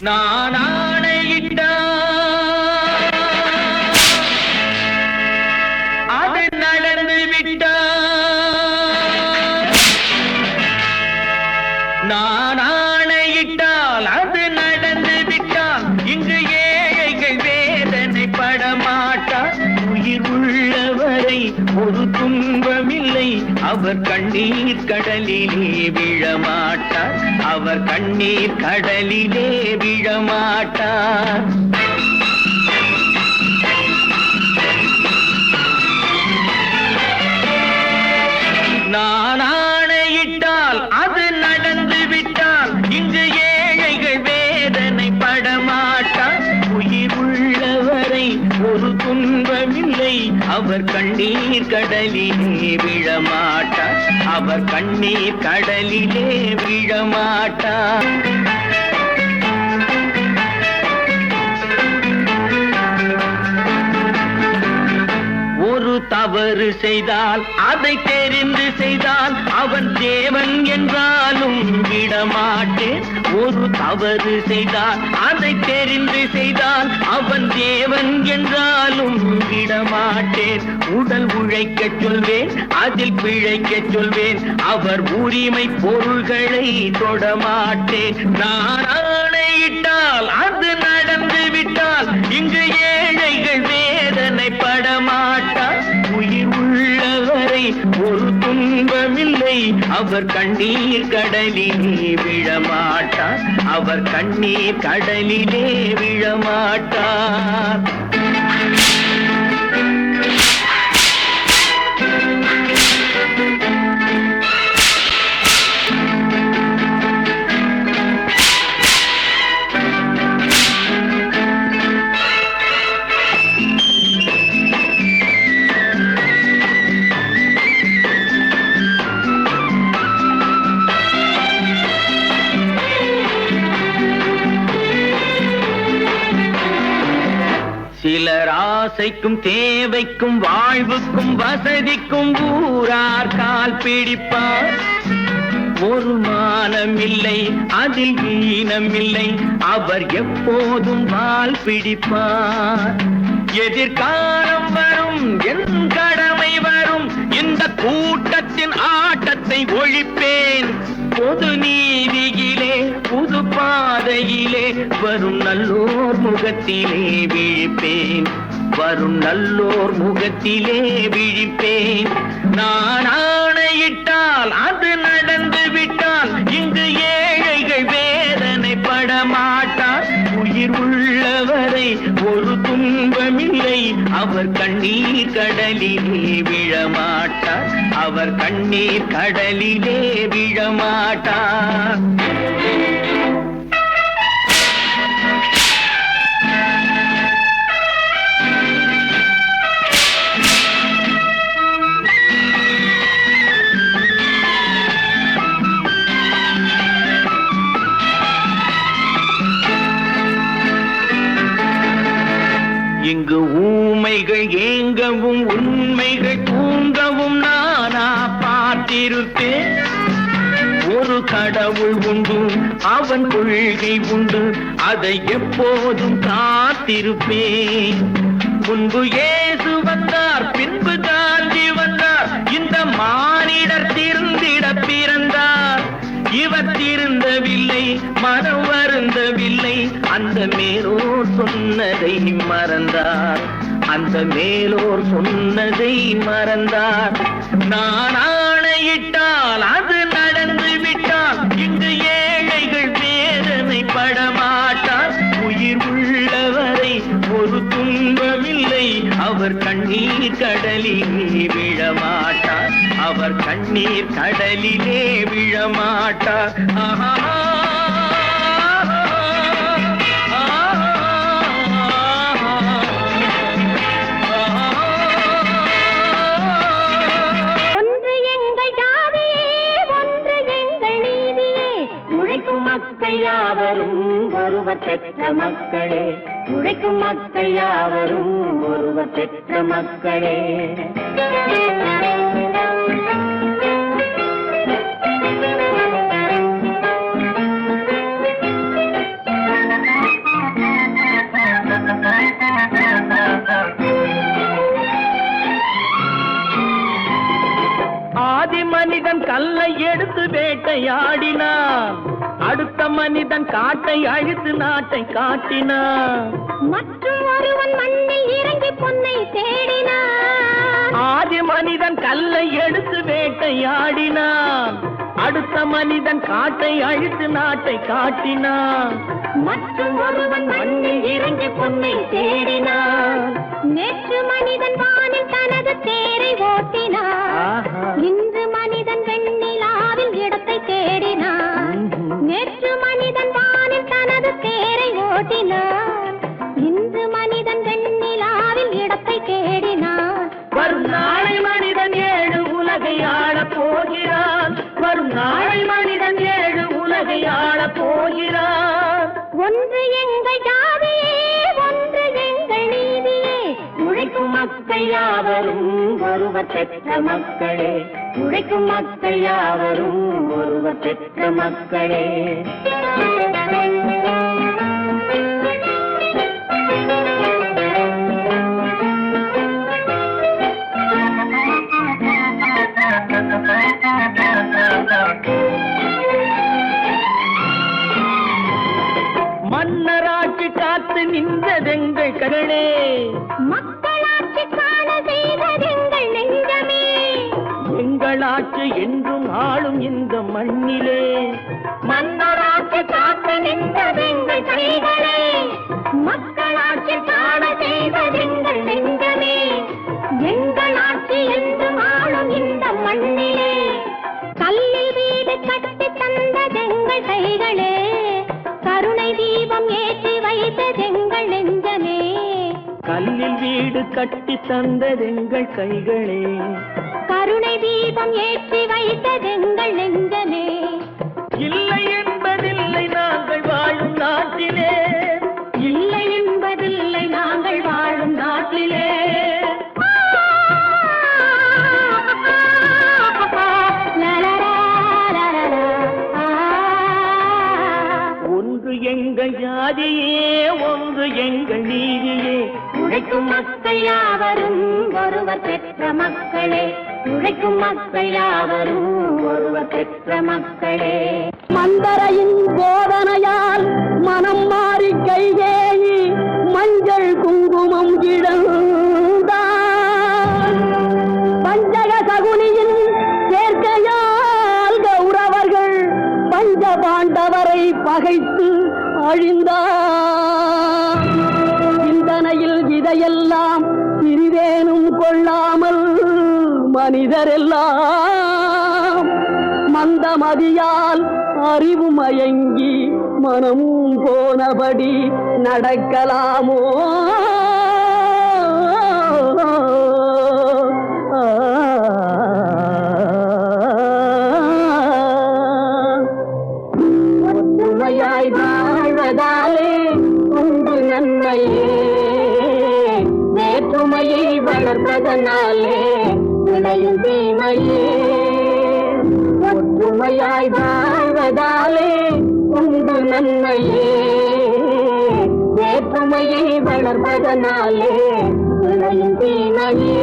நான் ஆணையிட்டா அது நடந்து விட்டா நான் ஆணையிட்டால் அது நடந்து விட்டால் இங்கு ஏழைகள் வேதனை படமாட்டார். உயிர் உள்ளவரை ஒரு துன்பமில்லை, அவர் கண்ணீர் கடலிலே விழமாட்டார். அவர் கண்ணீர் கடலிலே விழமாட்டார். நான் ஆணையிட்டால் அது நடந்து விட்டால் இங்கு ஏழைகள் வேதனை படமாட்டார். உயிர் உள்ளவரை ஒரு துன்பமில்லை, அவர் கண்ணீர் கடலிலே விழமாட்டார். அவர் கண்ணீர் கடலிலே விழமாட்டார். ஒரு தவறு செய்தால் அதை தெரிந்து செய்தால் அவன் தேவன் என்றாலும் விடமாட்டேன். ஒரு தவறு செய்தால் அதை தெரிந்து செய்தால் அவன் தேவன் என்றாலும் விடமாட்டேன். உடல் உழைக்கச் சொல்வேன், அதில் பிழைக்கச் சொல்வேன், அவர் உரிமை பொருள்களை தொடமாட்டேன். நான் ஆணையிட்டால் அது நடந்து விட்டால் இங்கு ஏழைகள் வேதனை படமாட்டார். உயிர் உள்ளவரை ஒரு துன்பமில்லை, அவர் கண்ணீர் கடலிலே விழமாட்டார். அவர் கண்ணீர் கடலிலே விழமாட்டார். சிலர் ஆசைக்கும் தேவைக்கும் வாழ்வுக்கும் வசதிக்கும் ஊரார் கால் பிடிப்பார். ஒரு மானம் இல்லை, அதில் ஈனம் இல்லை, அவர் எப்போதும் வால் பிடிப்பார். எதிர்காலம் வரும், என் கடமை வரும், இந்த கூட்டத்தின் ஆட்டத்தை ஒழிப்பேன். பொது நீதியிலே புது பாதையிலே வரும் நல்லோர் முகத்திலே விழிப்பேன். வரும் நல்லோர் முகத்திலே விழிப்பேன். நான் ஆணையிட்டால் அது நடந்து விட்டால் இங்கு ஏழைகள் வேதனை படமாட்டார். உயிர் உள்ளவரை ஒரு துன்பமில்லை, அவர் கண்ணீர் கடலிலே விழமாட்டார். அவர் கண்ணீர் கடலிலே விழமாட்டார். இங்கு ஊமைகள் ஏங்கவும் உண்மைகள் தூங்கவும் நானா பார்த்திருப்பேன். ஒரு கடவுள் உண்டு, அவன் கொள்கை உண்டு, அதை எப்போதும் காத்திருப்பேன். முன்பு இயேசு வந்தார், பின்பு காந்தி வந்தார், இந்த மானிடர் திருந்திட பிறந்தார். இவர் திருந்தவில்லை, மனம் வருந்தவில்லை, அந்த மேலோர் சொன்னதை மறந்தார். அந்த மேலோர் சொன்னதை மறந்தார். நான் ஆணையிட்டால் அது நடந்து விட்டால் இங்கு ஏழைகள் வேதனை படமாட்டார். உயிர் உள்ளவரை ஒரு துன்பமில்லை, அவர் கண்ணீர் கடலிலே விழமாட்டார். அவர் கண்ணீர் கடலிலே விழமாட்டார். ஆஹா. யாவரும் ஒருவர் பெற்ற மக்களே, உழைக்கும் மக்கள் யாவரும் ஒருவர் பெற்ற மக்களே. கல்லை எடுத்து வேட்டையாடினான், அடுத்த மனிதன் காட்டை அழித்து நாட்டை காட்டினான். மற்றும் ஒருவன் மண்ணில் இறங்கி பொன்னை தேடினான். ஆதி மனிதன் கல்லை எடுத்து வேட்டையாடினான், அடுத்த மனிதன் காட்டை அழித்து நாட்டை காட்டினான். மற்றும் ஒருவன் மண்ணில் இறங்கி பொன்னை தேடினான். நேற்று மனிதன் வானில் தனது தேரை ஓட்டினான், இன்று மனிதன் வெண்ணிலாவில் இடத்தை தேடினான். நேற்று மனிதன் வானில் தனது தேரை ஓட்டினான், இன்று மனிதன் வெண்ணிலாவில் இடத்தை தேடினான். வரும் நாளை மனிதன் 7 உலகை ஆளப் போகிறான், வரும் நாளை மனிதன் 7 உலகை ஆளப் போகிறான். ஒன்று எங்கள் ஜாதியே, ஒன்று எங்கள் நீதியே, உழைக்கும் மக்கள் யாவரும் ஒருவர் பெற்ற மக்களே, உழைக்கும் மக்கள் யாவரும் ஒருவர் பெற்ற மக்களே. மன்னராட்சி காத்து நின்றதெங்கள் கரளே, மக்களாட்சி காண செய்ததெங்கள் நெஞ்சமே, எங்கள் ஆட்சி என்றும் ஆளும் இந்த மண்ணிலே. மன்னராட்சி காத்து நின்றதெங்கள் கைகளே, மக்களாட்சி காண செய்ததெங்கள் நெஞ்சமே, எங்கள் ஆட்சி என்றும் ஆளும் இந்த மண்ணிலே. கல்லில் வீடு கட்டி தந்ததெங்கள் கைகளே, கருணை தீபம் ஏற்றி வைத்ததெங்கள் நெஞ்சமே. கல்லில் வீடு கட்டி தந்ததெங்கள் கைகளே, கருணை தீபம் ஏற்றி வைத்ததெங்கள் நெஞ்சமே. இல்லை என்பதில்லை நாங்கள் வாழும் நாட்டிலே, இல்லை என்பதில்லை நாங்கள் வாழும் நாட்டிலே. ஒன்று எங்கள் ஜாதியே, ஒன்று எங்கள் நீதியே, உழைக்கும் மக்கள் யாவரும் ஒருவர் பெற்ற மக்களே, உழைக்கும் மக்கள் யாவரும் ஒருவர் பெற்ற மக்களே. மந்தரையின் போதனையால் மனம் மாறி கைகேயி மஞ்சள் குங்குமம் இழந்தான். பஞ்சக சகுனியின் சேர்க்கையால் கௌரவர்கள் பஞ்ச பாண்டவரை பகைத்து அழிந்தார். சிந்தனையில் இதையெல்லாம் சிறிதேனும் கொள்ளாமல் மனிதரெல்லாம் மந்தமதியால் அறிவு மயங்கி மனம் போனபடி நடக்கலாமோ? ஒற்றுமையாய் வாழ்வதாலே உண்டு நன்மையே, வேற்றுமையை வளர்ப்பதனாலே விளையும் தீமையே. ஒற்றுமையாய் வாழ்வதாலே உண்டு நன்மையே, வேற்றுமையை வளர்ப்பதனாலே விளையும் தீமையே.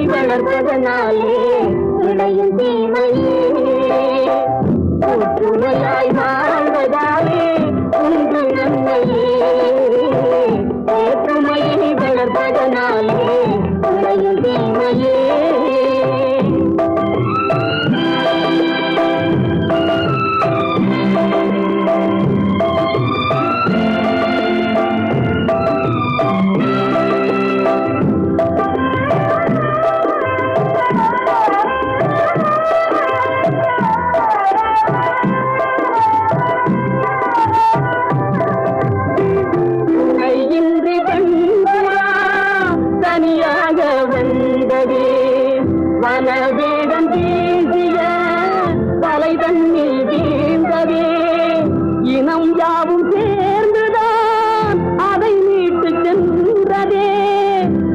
வளர்ப்பதனாலே விளையும் தீமையே. ஒற்றுமையாய் வாழ்வதாலே உண்டு நன்மையே, வேற்றுமையை வளர்ப்பதனாலே விளையும் தீமையே. கலையான வேடம் வீசிய தலை தண்ணில் வீழ்ந்ததே இனம் யாவும் சேர்ந்துதான் அதை மீட்டு சென்றதே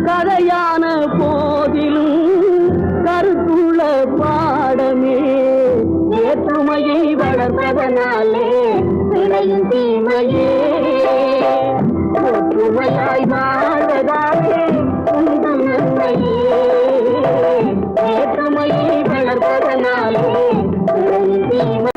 கதையான போதிலும் கருத்துள்ள பாடமே வேற்றுமையை வளர்ப்பதனாலே விளையும் தீமையே ஒற்றுமையாய் வாழ்வதாலே உங்கள் நன்மையே வேற்றுமையை வளர்ப்பதனாலே விளையும் தீமை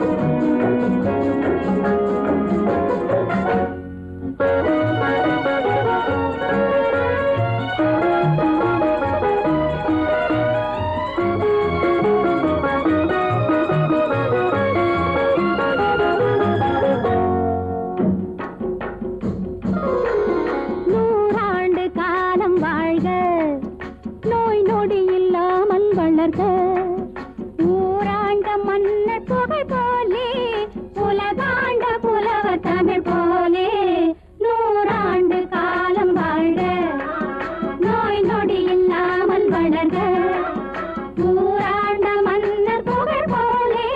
ஊராண்ட மன்னர் புகழ் போலே உலகாண்ட புலவர் தமிழ் போலே நூறாண்டு காலம் வாழ்க நோய் நொடி இல்லாமல் வளர்க ஊராண்ட மன்னர் புகழ் போலே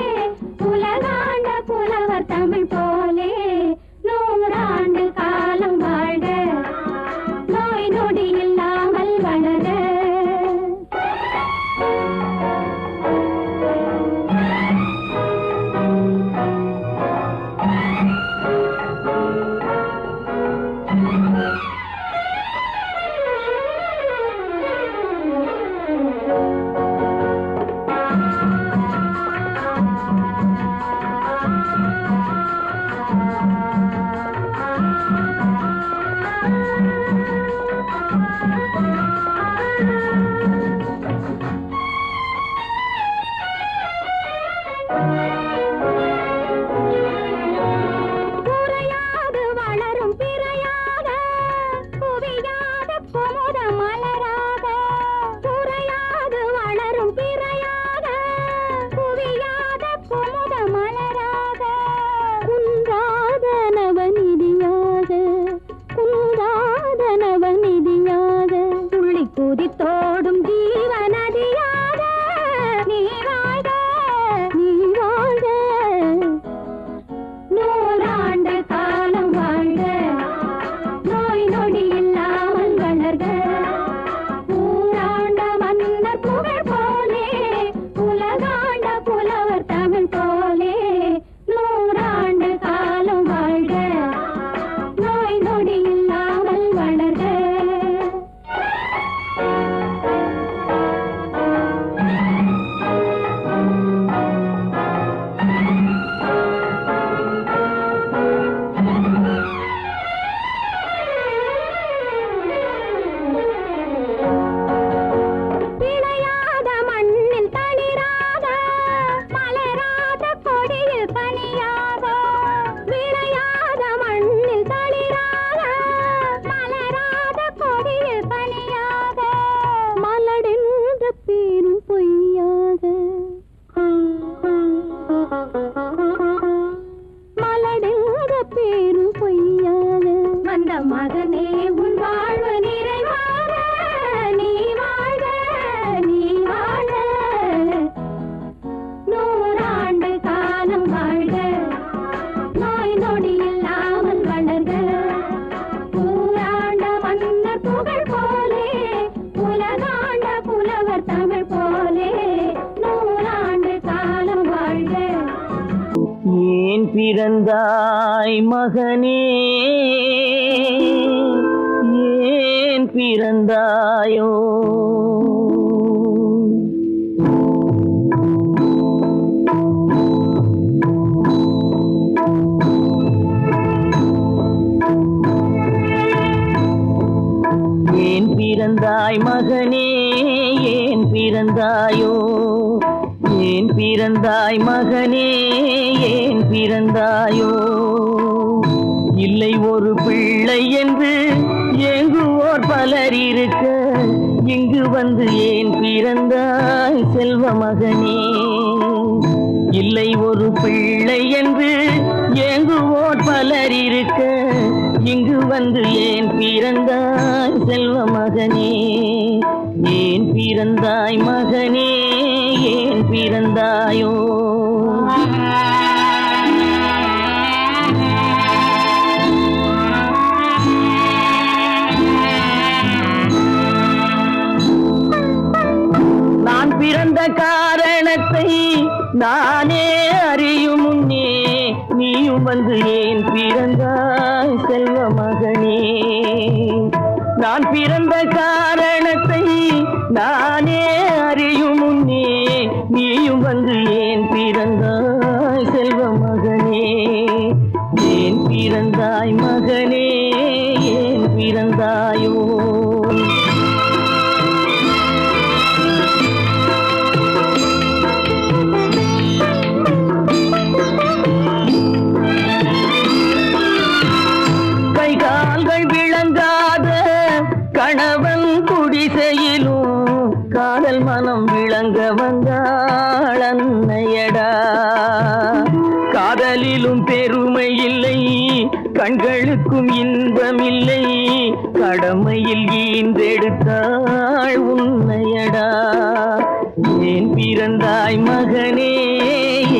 உலகாண்ட புலவர் தமிழ் போலே நூறாண்டு காலம் வாழ்க நோய் நொடி இல்லாமல் வளர்க தோடும் ஜீவநதியாக நீ வாழ்க நீ வாழ்க நூறாண்டு காலம் வாழ்க நோய் நொடி இல்லாமல் வளர்க ஊராண்ட மன்னர் புகழ் போலே உலகாண்ட புலவர் தமிழ் போலே நூறாண்டு காலம் வாழ்க நோய் நொடி இல்லாமல் வளர்க மகனே உன் வாழ்வு நிறைவாக நீ வாழ்க நீ வாழ்க நூறாண்டு காலம் வாழ்க நோய் நொடி இல்லாமல் வளர்க ஊராண்ட மன்னர் புகழ் போலே உலகாண்ட புலவர் தமிழ் போலே நூறாண்டு காலம் வாழ்க ஏன் பிறந்தாய் மகனே ஏன் பிறந்தாயோ ஏன் பிறந்தாய் மகனே ஏன் பிறந்தாயோ ஏன் பிறந்தாய் மகனே ஏன் பிறந்தாயோ இல்லை ஒரு பிள்ளை என்று ஏங்குவோர் பலர் இருக்க இங்கு வந்து ஏன் பிறந்தாய் செல்வ மகனே இல்லை ஒரு பிள்ளை என்று ஏங்குவோர் பலர் இருக்க இங்கு வந்து ஏன் பிறந்தாய் செல்வ மகனே ஏன் பிறந்தாய் மகனே ஏன் பிறந்தாயோ நான் பிறந்த காரணத்தை நானே அறியும் முன்னே நீயும் வந்து ஏன் பிறந்தாய் செல்வ மகனே நான் பிறந்த காரணத்தை நானே அறியும் முன்னே நீயும் வந்து ஏன் பிறந்தாய் செல்வ மகனே ஏன் பிறந்தாய் மகனே ஏன் பிறந்தாயோ கணவன் குடிசையிலும் காதல் மனம் விளங்க வந்தாள் அன்னையடா காதலிலும் பெருமை இல்லை கண்களுக்கும் இன்பமில்லை கடமையில் ஈன்றெடுத்தாள் உன்னையடா ஏன் பிறந்தாய் மகனே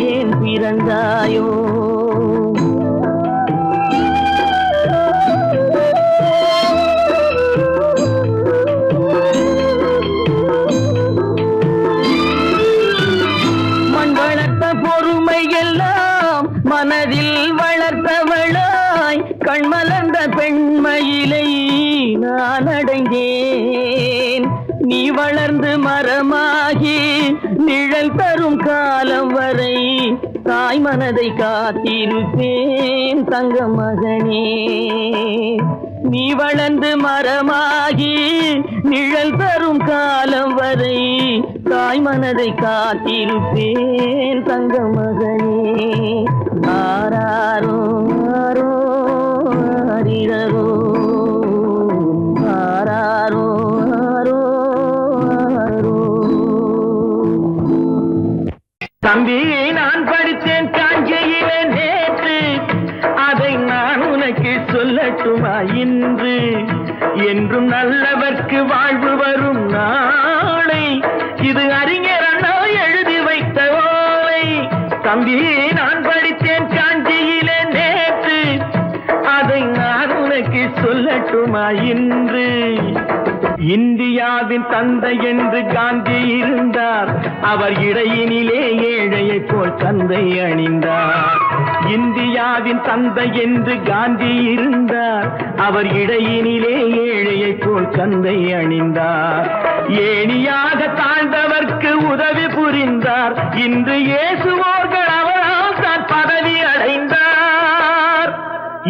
ஏன் பிறந்தாயோ மனதில் வளர்த்தவளாய் கண்மலர்ந்த பெண்மயிலை நான் அடைந்தேன் நீ வளர்ந்து மரமாகி நிழல் தரும் காலம் வரை தாய் மனதை காத்திருப்பேன் தங்க மகனே நீ வளர்ந்து மரமாகி நிழல் தரும் காலம் வரை தாய் மனதை காத்திருப்பேன் தங்க மகனே ஆராரோ ஆரோ ஆரிரரோ ஆராரோ ஆரோ ஆரோ தம்பி நான் படித்தேன் காஞ்சியிலே நேற்று அதை நான் உனக்கு சொல்லட்டுமா இன்று என்றும் நல்லவர்க்கு வாழ்வு வரும் நாளை இது அறிஞர் அண்ணா எழுதி வைத்த ஓலை தம்பி நான் படித்தேன் காஞ்சியிலே நேற்று அதை நான் உனக்கு சொல்லட்டுமா இன்று இந்தியாவின் தந்தை என்று காந்தி இருந்தார் அவர் இடையினிலே ஏழையை போல் தந்தை அணிந்தார் இந்தியாவின் தந்தை என்று காந்தி இருந்தார் அவர் இடையினிலே ஏழையை போல் தந்தை அணிந்தார் ஏணியாக தாழ்ந்தவர்க்கு உதவி புரிந்தார் இன்று இயேசுவோர்கள் அவரால் தான் பதவி அடைந்தார்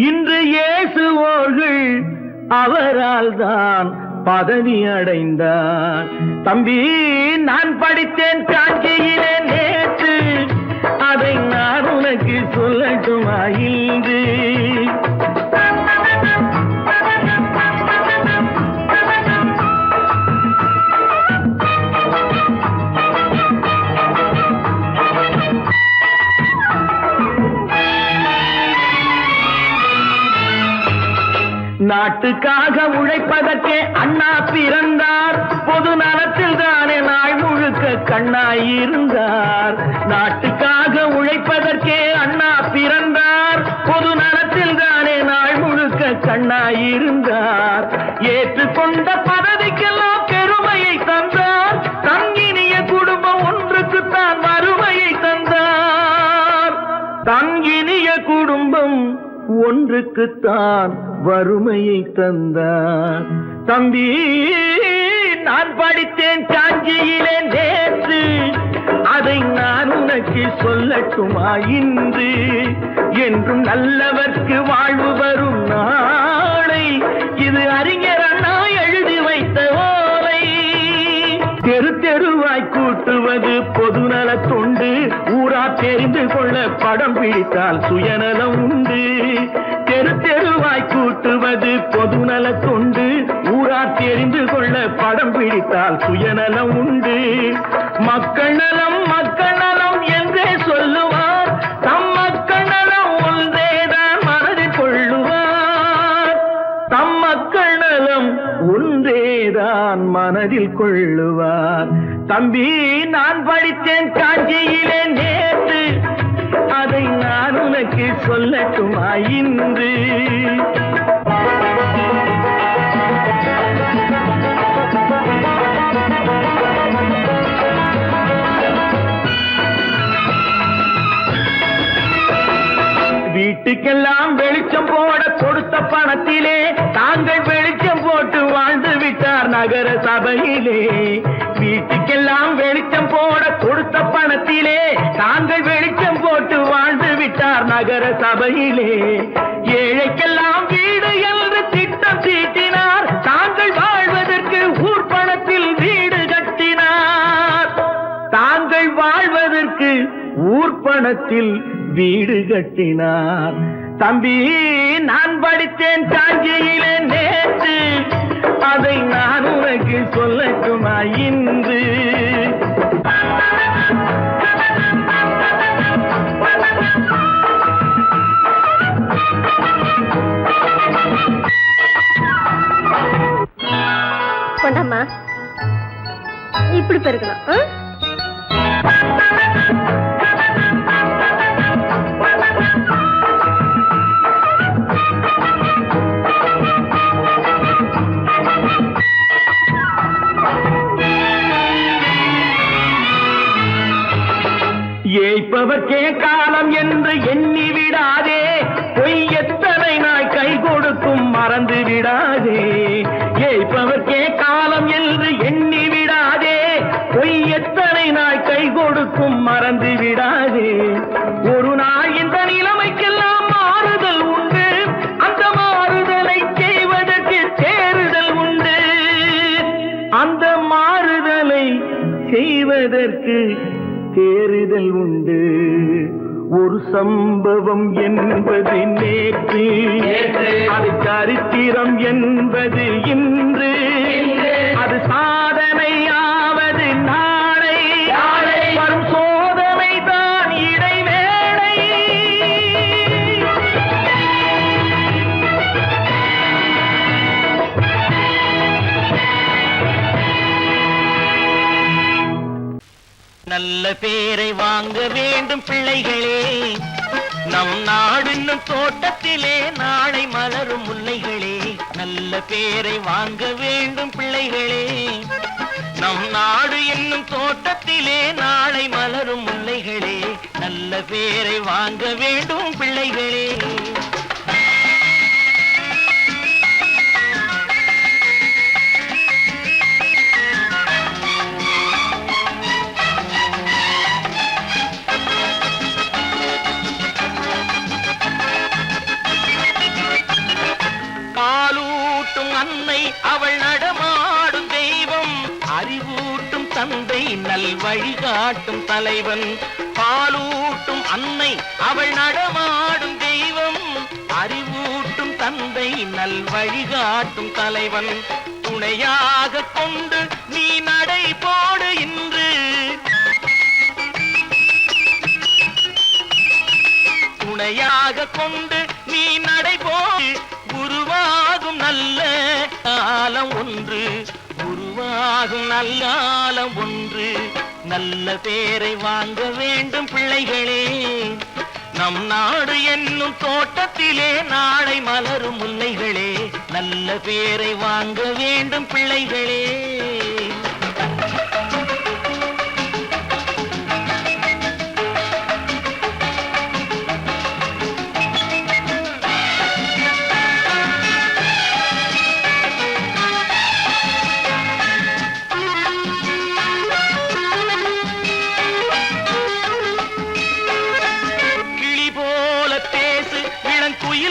இன்று இயேசுவோர்கள் அவரால் தான் பதவி அடைந்தார் தம்பி நான் படித்தேன் காஞ்சியிலே நேற்று அதை நான் உனக்கு சொல்லட்டுமா இன்று நாட்டுக்காக உழைப்பதற்கே அண்ணா பிறந்தார் பொது நலத்தில் தானே நாள் முழுக்க கண்ணாயிருந்தார் நாட்டுக்காக உழைப்பதற்கே அண்ணா பிறந்தார் பொது நலத்தில் தானே நாள் முழுக்க கண்ணாயிருந்தார் ஏற்றுக்கொண்ட பதவிக்கெல்லாம் பெருமையை தந்தார் தங்கினிய குடும்பம் ஒன்றுக்குத்தான் வறுமையை தந்தார் தங்கினிய குடும்பம் ஒன்றுக்குத்தான் வறுமையை தந்தார் தம்பி நான் படித்தேன் காஞ்சியிலே நேற்று அதை நான் உனக்கு சொல்லட்டுமா இன்று என்றும் நல்லவர்க்கு வாழ்வு வரும் நாளை இது அறிஞர் அண்ணா எழுதி வைத்த ஓலை தெரு தெருவாய் கூட்டுவது பொதுநல தொண்டு ஊரா தெரிந்து கொள்ள படம் பிடித்தால் சுயநலம் உண்டு தெரு தெருவாய் கூட்டுவது பொதுநல தொண்டு ஊரா தெரிந்து கொள்ள படம் பிடித்தால் சுயநலம் உண்டு மக்கள் நலம் என்றே சொல்லுவார் தம் மக்கள் நலம் ஒன்றேதான் மனதில் கொள்ளுவார் தம் மக்கள் நலம் ஒன்றேதான் மனதில் கொள்ளுவார். தம்பி, நான் படித்தேன் காஞ்சியிலே நேற்று, அதை நான் உனக்கு சொல்லட்டுமா இன்று? வீட்டுக்கெல்லாம் வெளிச்சம் போட கொடுத்த பணத்திலே தாங்கள் வெளிச்சம் போட்டு வாழ்ந்து விட்டார் நகர சபையிலே. வீட்டுக்கெல்லாம் வெளிச்சம் போட கொடுத்த பணத்திலே தாங்கள் வெளிச்சம் போட்டு வாழ்ந்து விட்டார் நகர சபையிலே. ஏழைக்கெல்லாம் வீடு என்று திட்டம் தீட்டினார், தாங்கள் வாழ்வதற்கு ஊர் பணத்தில் வீடு கட்டினார். தாங்கள் வாழ்வதற்கு ஊர் பணத்தில் வீடு கட்டினார். தம்பி, நான் படித்தேன் காஞ்சியிலே நேற்று, அதை நான் உனக்கு சொல்லட்டுமா இன்று? கொண்டாமா, இப்படி பெருக்கணும். ஏய்ப்பவர்க்கே காலம் என்று எண்ணி விடாதே, பொய் எத்தனை நாய் கை கொடுக்கும் மறந்து விடாதே. ஏய்ப்பவர்க்கே காலம் என்று எண்ணி விடாதே, பொய் எத்தனை நாய் கை கொடுக்கும் மறந்து விடாதே. ஒரு நாள் இந்த நிலைமைக்கெல்லாம் மாறுதல் உண்டு, அந்த மாறுதலை செய்வதற்கு தேறுதல் உண்டு. அந்த மாறுதலை செய்வதற்கு தேறுதல் உண்டு. ஒரு சம்பவம் என்பது நேற்று, அது சரித்திரம் என்பது இன்று, அது சாதனையாவது நாளை, வரும் சோதனை தான் இடைவேளை. நல்ல பேரை வாங்க வேண்டும் பிள்ளைகளே, நம் நாடு என்னும் தோட்டத்திலே நாளை மலரும் முல்லைகளே. நல்ல பேரை வாங்க வேண்டும் பிள்ளைகளே, நம் நாடு என்னும் தோட்டத்திலே நாளை மலரும் முல்லைகளே. நல்ல பேரை வாங்க வேண்டும் பிள்ளைகளே. அன்னை அவள் நடமாடும் தெய்வம், அறிவூட்டும் தந்தை நல் வழிகாட்டும் தலைவன். பாலூட்டும் அன்னை அவள் நடமாடும் தெய்வம், அறிவூட்டும் தந்தை நல் வழிகாட்டும் தலைவன். துணையாக கொண்டு நீ நடை போடு இன்று, துணையாக கொண்டு நீ நடை போடு. உருவாகும் நல்ல காலம் ஒன்று, உருவாகும் நல்ல காலம் ஒன்று. நல்ல பேரை வாங்க வேண்டும் பிள்ளைகளே, நம் நாடு என்னும் தோட்டத்திலே நாளை மலரும் முல்லைகளே. நல்ல பேரை வாங்க வேண்டும் பிள்ளைகளே.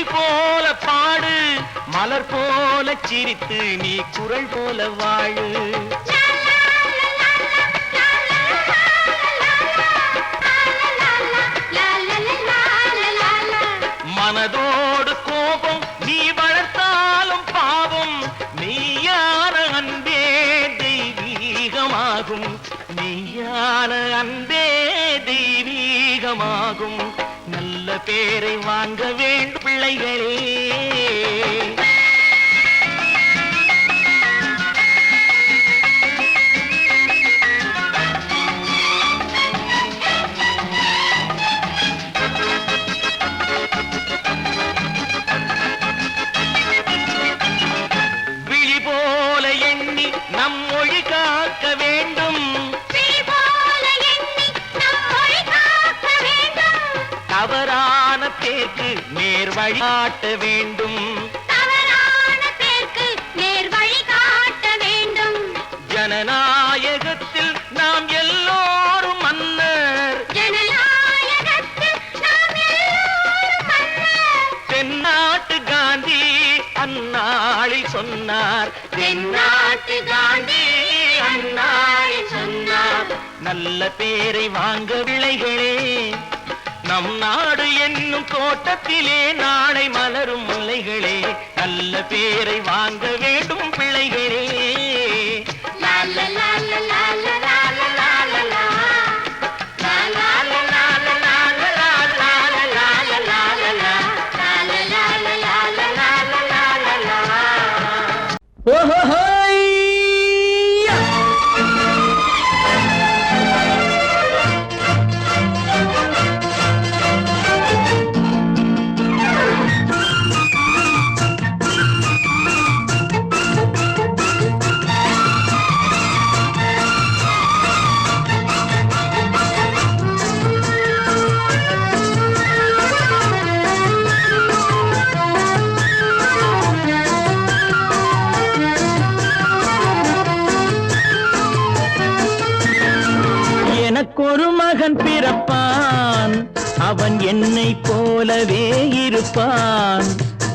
போல பாடு, மலர் போல சிரித்து நீ குரல் போல வாழு. மனதோடு கோபம் நீ வளர்த்தாலும் பாவம், மெய்யான அன்பே தெய்வீகமாகும், மெய்யான அன்பே தெய்வீகமாகும். நல்ல பேரை வாங்க வேண்டும் பிள்ளைகளே. நம் மொழி காக்க வேண்டும். தவறான பேருக்கு நேர் வழி காட்ட வேண்டும். ஜனநாயகத்தில் நாம் எல்லோரும் மன்னர். தென்னாட்டு காந்தி அந்நாளில் சொன்னார். தென்னாட்டு காந்தி அந்நாளில் சொன்னார். நல்ல பேரை வாங்க விளைகளே, நம் நாடு என்னும் தோட்டத்திலே நாளை மலரும் முல்லைகளே. நல்ல பேரை வாங்க வேண்டும் பிள்ளைகளே. எனக்கொரு மகன் பிறப்பான், அவன் என்னை போலவே இருப்பான்.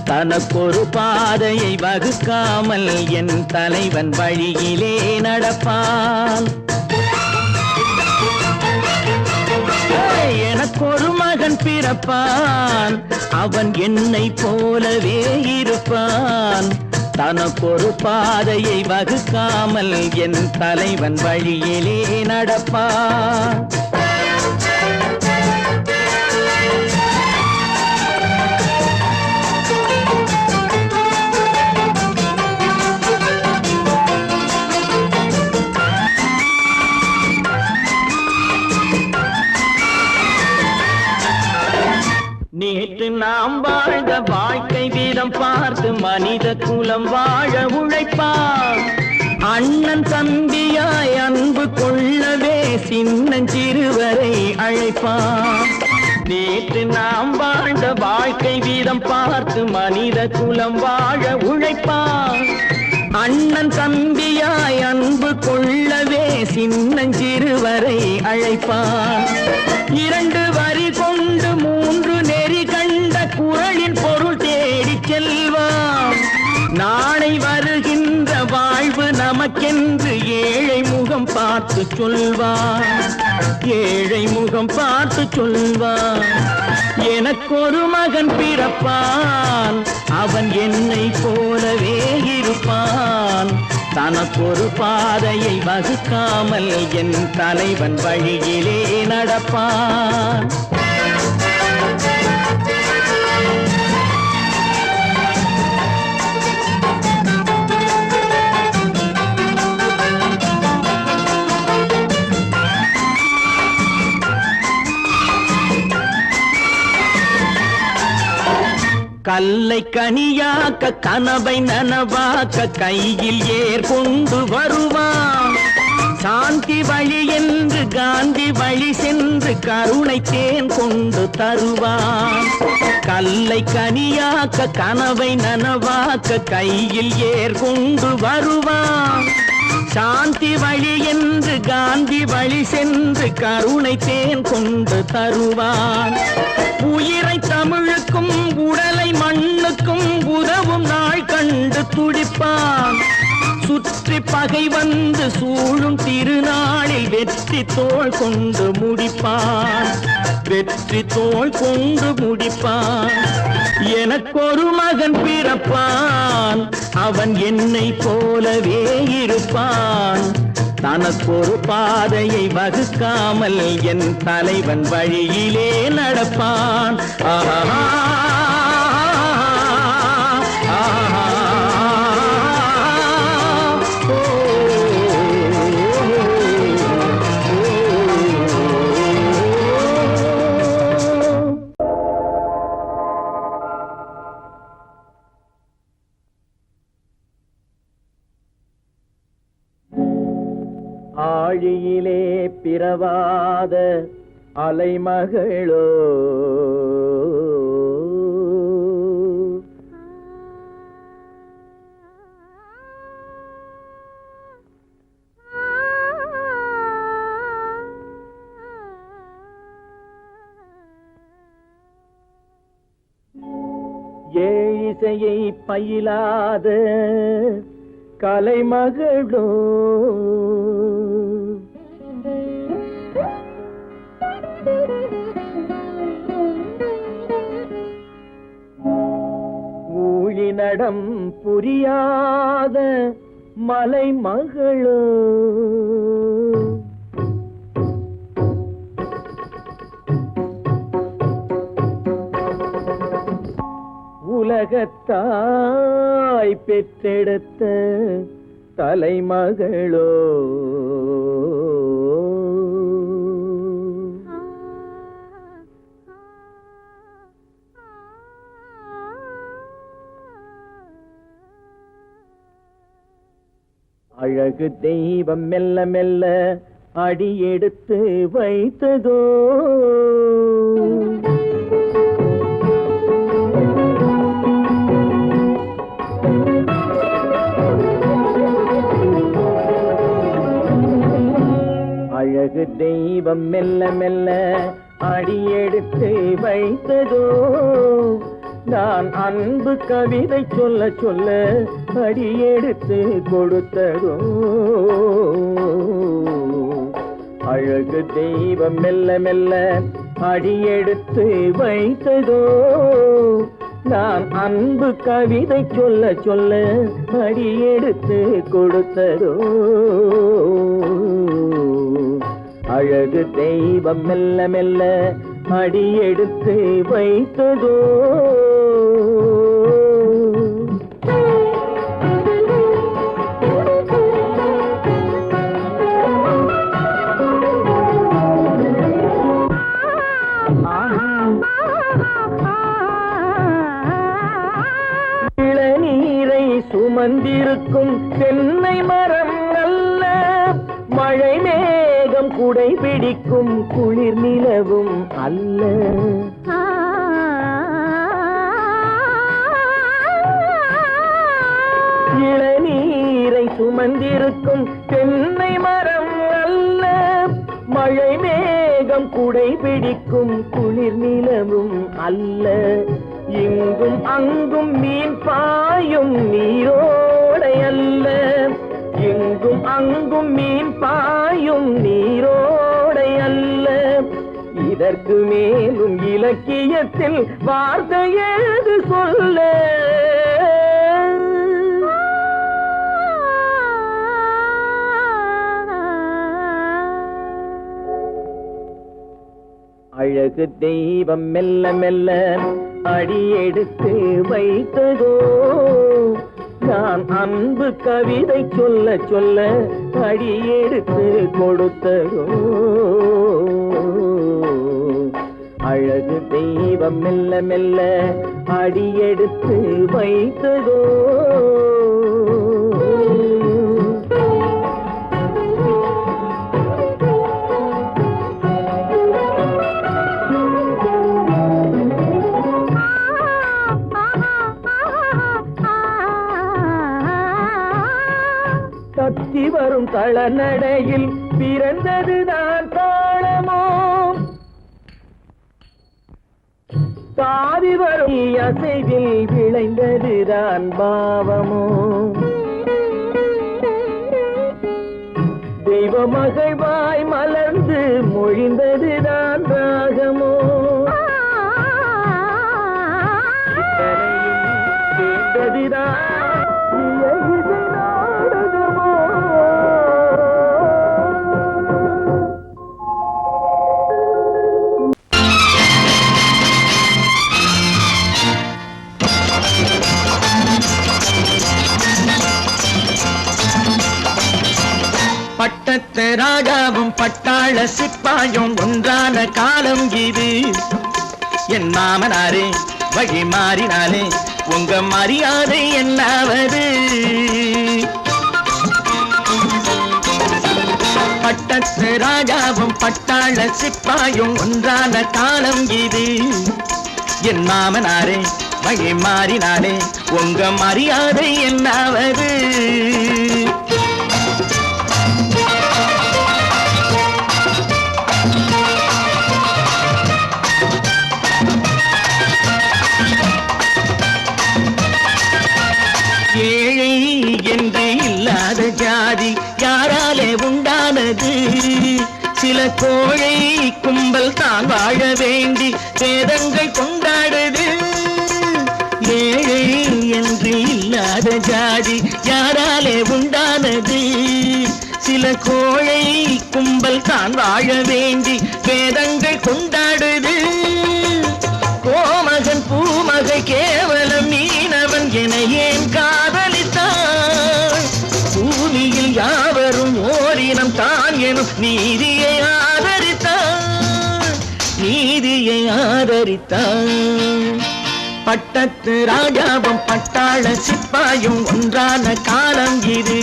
தனக்கொரு பாதையை வகுக்காமல் என் தலைவன் வழியிலே நடப்பான். எனக்கொரு மகன் பிறப்பான், அவன் என்னை போலவே இருப்பான். தனக்கொரு பாதையை வகுக்காமல் என் தலைவன் வழியிலே நடப்பான். நேற்று நாம் வாழ்ந்த வாழ்க்கை வீதம் பார்த்து மனித குலம் வாழ உழைப்பான். அண்ணன் தம்பியாய் அன்பு கொள்ளவே சின்னஞ்சிறுவரை அழைப்பான். நேற்று நாம் வாழ்ந்த வாழ்க்கை வீதம் பார்த்து மனித குலம் வாழ உழைப்பான். அண்ணன் தம்பியாய் அன்பு கொள்ளவே சின்னஞ்சிறுவரை அழைப்பான். 2 வரி கொண்டு 3 நெறி கண்ட குறளின் பொருள் தேடி செல்வான். நாளை வருகின்ற வாழ்வு நமக்கென்று ஏழை முகம் பார்த்து சொல்வான். ஏழை முகம் பார்த்து சொல்வான். எனக்கொரு மகன் பிறப்பான், அவன் என்னை போலவே இருப்பான். தனக்கொரு பாதையை வகுக்காமல் என் தலைவன் வழியிலே நடப்பான். கல்லை கனியாக்க கனவை நனவாக்க கையில் ஏற்கொண்டு வருவான். சாந்தி வழி என்று காந்தி வழி சென்று கருணை தேன் கொண்டு தருவான். கல்லை கனியாக்க கனவை நனவாக்க கையில் ஏற்கொண்டு வருவான். சாந்தி வழி என்று காந்தி வழி சென்று கருணை தேன் கொண்டு தருவான். உயிரை தமிழுக்கும் உடலை மண்ணுக்கும் உதவும் நாள் கண்டு துடிப்பான். சுற்றி பகை வந்து சூழும் திருநாளில் வெற்றி தோள் கொண்டு முடிப்பான். வெற்றி தோள் கொண்டு முடிப்பான். எனக்கொரு மகன் பிறப்பான், அவன் என்னை போலவே இருப்பான். தனக்கொரு பாதையை வகுக்காமல் என் தலைவன் வழியிலே நடப்பான். ஆஹா ஆழியிலே பிறவாத அலைமகளோ ஏழிசையை பயிலாத கலைமகளோ ஊழிநடம் புரியாத மலைமகளோ உலகத்தாய் பெற்றெடுத்த தலைமகளோ அழகு தெய்வம் மெல்ல மெல்ல அடியெடுத்து வைத்ததோ அழகு தெய்வம் மெல்ல மெல்ல அடியெடுத்து வைத்ததோ நான் அன்பு கவிதை சொல்ல சொல்ல அடியெடுத்து கொடுத்ததோ அழகு தெய்வம் மெல்ல மெல்ல அடியெடுத்து வைத்ததோ நான் அன்பு கவிதை சொல்ல சொல்ல அடியெடுத்து கொடுத்ததோ அழகு தெய்வம் மெல்ல மெல்ல அடியெடுத்து வைத்ததோ இளநீரை சுமந்திருக்கும் தென்னை மரம் அல்ல மழை மேகம் குடை பிடிக்கும் குளிர் நிலவும் அல்ல இளநீரை சுமந்திருக்கும் தென்னை மரம் அல்ல மழை மேகம் குடை பிடிக்கும் குளிர் நிலவும் அல்ல இங்கும் அங்கும் மீன் பாயும் நீரோடை அல்ல இங்கும் அங்கும் மீன் பாயும் நீரோடை அல்ல இதற்கு மேலும் இலக்கியத்தில் வார்த்தை ஏது சொல்ல அழகு தெய்வம் மெல்ல மெல்ல அடியெடுத்து வைத்ததோ நான் அன்பு கவிதை சொல்ல சொல்ல அடியெடுத்து கொடுத்ததோ அழகு தெய்வம் மெல்ல மெல்ல அடியெடுத்து வைத்ததோ தத்தி வரும் தளநடையில் பிறந்ததுதான் தாளமோ தாவி வரும் அசைவில் விளைந்ததுதான் பாவமோ தெய்வ மகிழ்வாய் மலர்ந்து மொழிந்ததுதான் ராகமோ கேட்டதுதான் பட்டத்து ராஜாவும் பட்டாள சிப்பாயும் ஒன்றான காலம் இது என் மாமனாரே வழி மாறினாலே உங்க மரியாதை என்னாவது ராஜாவும் பட்டாள சிப்பாயும் ஒன்றான காலம் இது. என் மாமனாரே வழி மாறினாலே உங்க மரியாதை என்னாவது? ஏழை என்று இல்லாத ஜாதி யாராலே உண்டானது? சில கோழை கும்பல் தான் வாழ வேண்டி வேதங்கள் கொண்டாடுது. ஏழை என்று இல்லாத ஜாதி யாராலே உண்டானது? சில கோழை கும்பல் தான் வாழ வேண்டி வேதங்கள் கொண்டாடுது. கோமகன் பூமகை கேவலம் மீனவன் என ஏன் காதலித்தான்? பூமியில் யாவரும் ஓரினம் தான் எனும் நீதியை ஆதரித்தான், நீதியை ஆதரித்தான். பட்டத்து ராஜாவும் பட்டாள சிப்பாயும் ஒன்றான காலம் இது.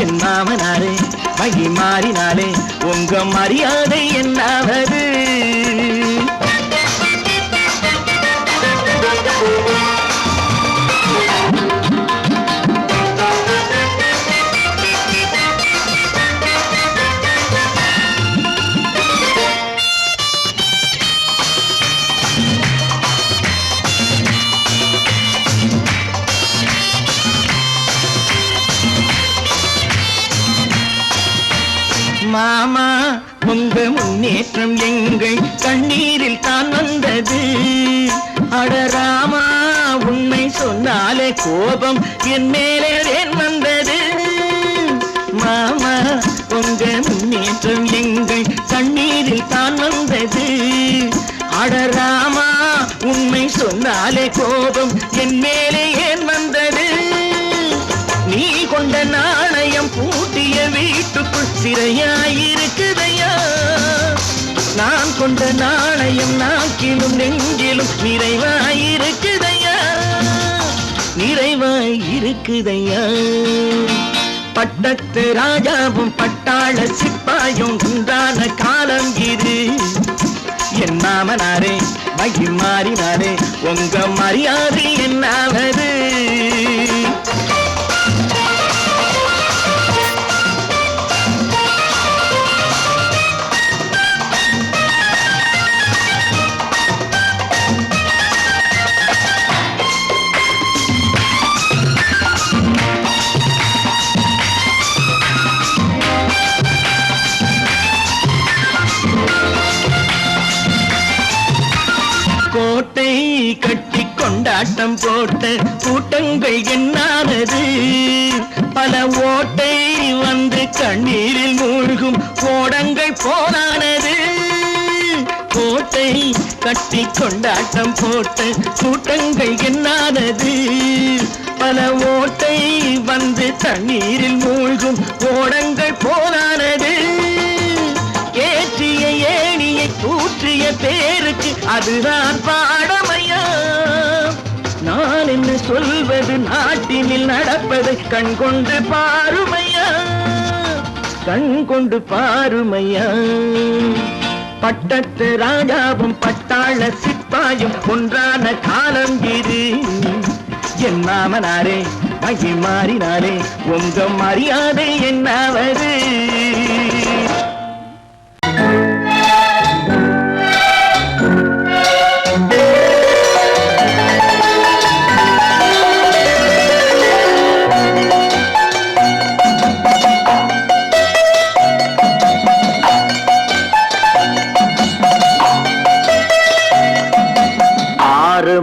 என் மாமனாரே வழி மாறினாலே உங்க மரியாதை என்னாவது? மாமா உங்க முன்னேற்றம் எங்கள் கண்ணீரில் தான் வந்தது. அடராமா உண்மை சொன்னாலே கோபம் என் மேலே ஏன் வந்தது? மாமா உங்க முன்னேற்றம் எங்கள் கண்ணீரில் தான் வந்தது. அடராமா உண்மை சொன்னாலே கோபம் என் மேலே ஏன் வந்தது? நீ கொண்ட நாணயம் பூட்டிய வீட்டுக்குள் சிறையாயிருக்குதையா? நான் கொண்ட நாணயம் நாக்கிலும் நெஞ்சிலும் நிறைவாயிருக்குதையா, நிறைவாயிருக்குதையா. பட்டத்து ராஜாவும் பட்டாள சிப்பாயும் உண்டான காலம் இது. என் மாமனாரே வழி மாறினாரே உங்க மரியாதை என்னாவது? கோட்டை கட்டி கொண்டாட்டம் போட்ட கூட்டங்கள் என்னானது? பல ஓட்டை வந்து கண்ணீரில் மூழ்கும் கோடங்கள் போனானது. கோட்டை கட்டி கொண்டாட்டம் போட்ட கூட்டங்கள் என்னானது? பல ஓட்டை வந்து தண்ணீரில் மூழ்கும் கோடங்கள் போனானது. ஏற்றிய ஏணியை தூற்றிய பேருக்கு அதுதான் பாடமையா? நான் என்ன சொல்வது? நாட்டினில் நடப்பதை கண் கொண்டு பாருமையா, கண் கொண்டு பாருமையா. பட்டத்து ராஜாவும் பட்டாள சிப்பாயும் ஒன்றான காலம் இது. என் மாமனாரே வழி மாறினாரே உங்க மரியாதை என்னாவது?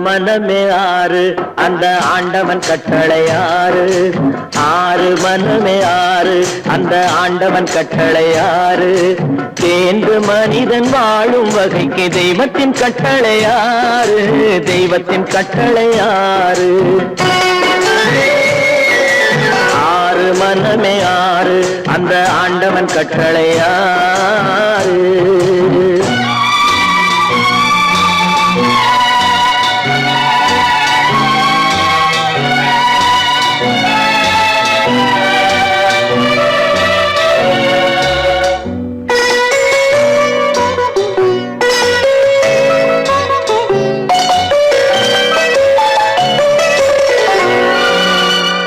மனமே ஆறு அந்த ஆண்டவன் கட்டளை ஆறு. ஆறு மனமே ஆறு அந்த ஆண்டவன் கட்டளை ஆறு. தேர்ந்து மனிதன் வாழும் வகைக்கு தெய்வத்தின் கட்டளை ஆறு, தெய்வத்தின் கட்டளை ஆறு. ஆறு மனமே ஆறு அந்த ஆண்டவன் கட்டளை ஆறு.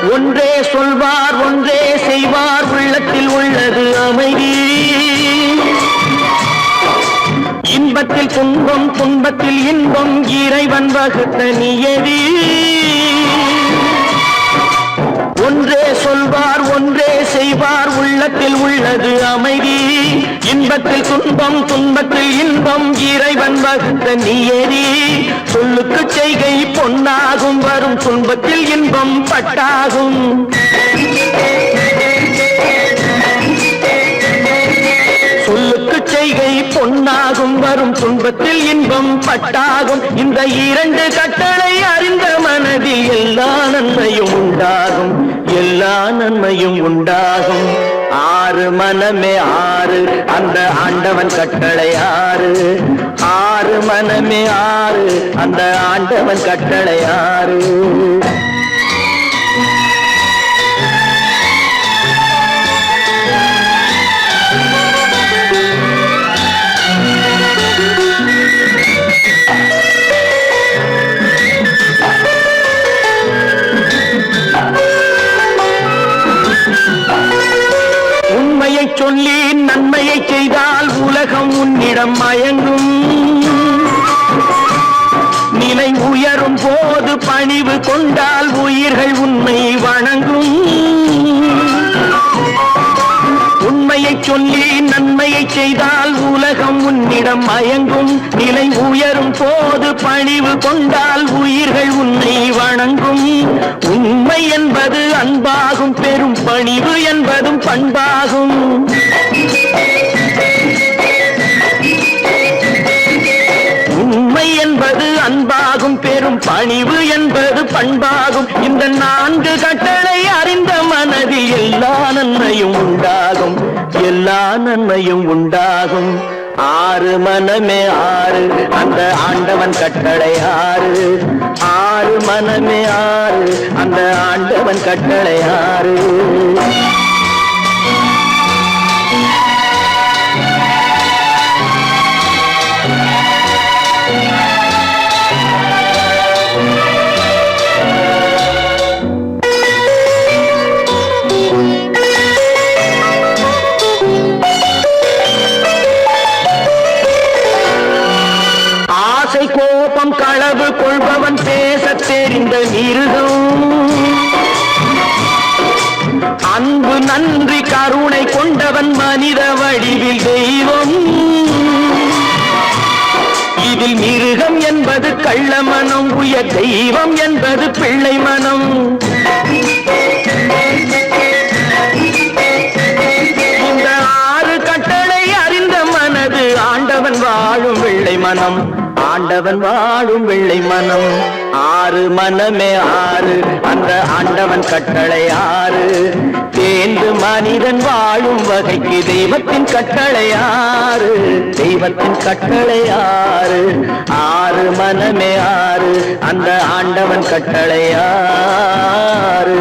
ஒன்றே சொல்வார் ஒன்றே செய்வார் உள்ளத்தில் உள்ளது அமைதி இன்பத்தில் துன்பம் துன்பத்தில் இன்பம் இறைவன் வகுத்த நியதி ஒன்றே சொல்வார் ஒன்றே செய்வார் உள்ளத்தில் உள்ளது அமைதி இன்பத்தில் துன்பம் துன்பத்தில் இன்பம் இறைவன் வகுத்த நியதி சொல்லுக்கு செய்கை பொன்னாகும் வரும் துன்பத்தில் இன்பம் பட்டாகும் சொல்லுக்கு செய்கை பொன்னாகும் வரும் துன்பத்தில் இன்பம் பட்டாகும் இந்த இரண்டு கட்டளை அறிந்த மனதில் எல்லா நன்மையும் உண்டாகும் எல்லா நன்மையும் உண்டாகும் ஆறு மனமே ஆறு அந்த ஆண்டவன் கட்டளை ஆறு ஆறு மனமே ஆறு அந்த ஆண்டவன் கட்டளை ஆறு சொல்லி நன்மையை செய்தால் உலகம் உன்னிடம் மயங்கும் நிலை உயரும் போது பணிவு கொண்டால் உயிர்கள் உன்னை வணங்கும் உண்மையை சொல்லி நன்மையை செய்தால் உலகம் உன்னிடம் மயங்கும் நிலை உயரும் போது பணிவு கொண்டால் உயிர்கள் உன்னை வணங்கும் உண்மை என்பது அன்பாகும் பெரும் பணிவு என்பதும் பண்பாகும் உண்மை என்பது அன்பாகும் பெரும் பணிவு என்பது பண்பாகும் இந்த நான்கு கட்டளை அறிந்த மனதில் எல்லா நன்மையும் உண்டாகும் எல்லா நன்மையும் உண்டாகும் ஆறு மனமே ஆறு அந்த ஆண்டவன் கட்டளை ஆறு ஆறு மனமே ஆறு அந்த ஆண்டவன் கட்டளை ஆறு கோபம் களவு கொள்பவன் பேச தெரிந்த மிருகம் அன்பு நன்றி கருணை கொண்டவன் மனித வடிவில் தெய்வம் இதில் மிருகம் என்பது கள்ள மனம் உயர் தெய்வம் என்பது பிள்ளை மனம் இந்த ஆறு கட்டளை அறிந்த மனது ஆண்டவன் வாழும் வெள்ளை மனம் ஆண்டவன் வாழும் வெள்ளை மனம் ஆறு மனமே ஆறு அந்த ஆண்டவன் கட்டளை ஆறு தேர்ந்து மனிதன் வாழும் வகைக்கு தெய்வத்தின் கட்டளை ஆறு தெய்வத்தின் கட்டளை ஆறு ஆறு மனமே ஆறு அந்த ஆண்டவன் கட்டளை ஆறு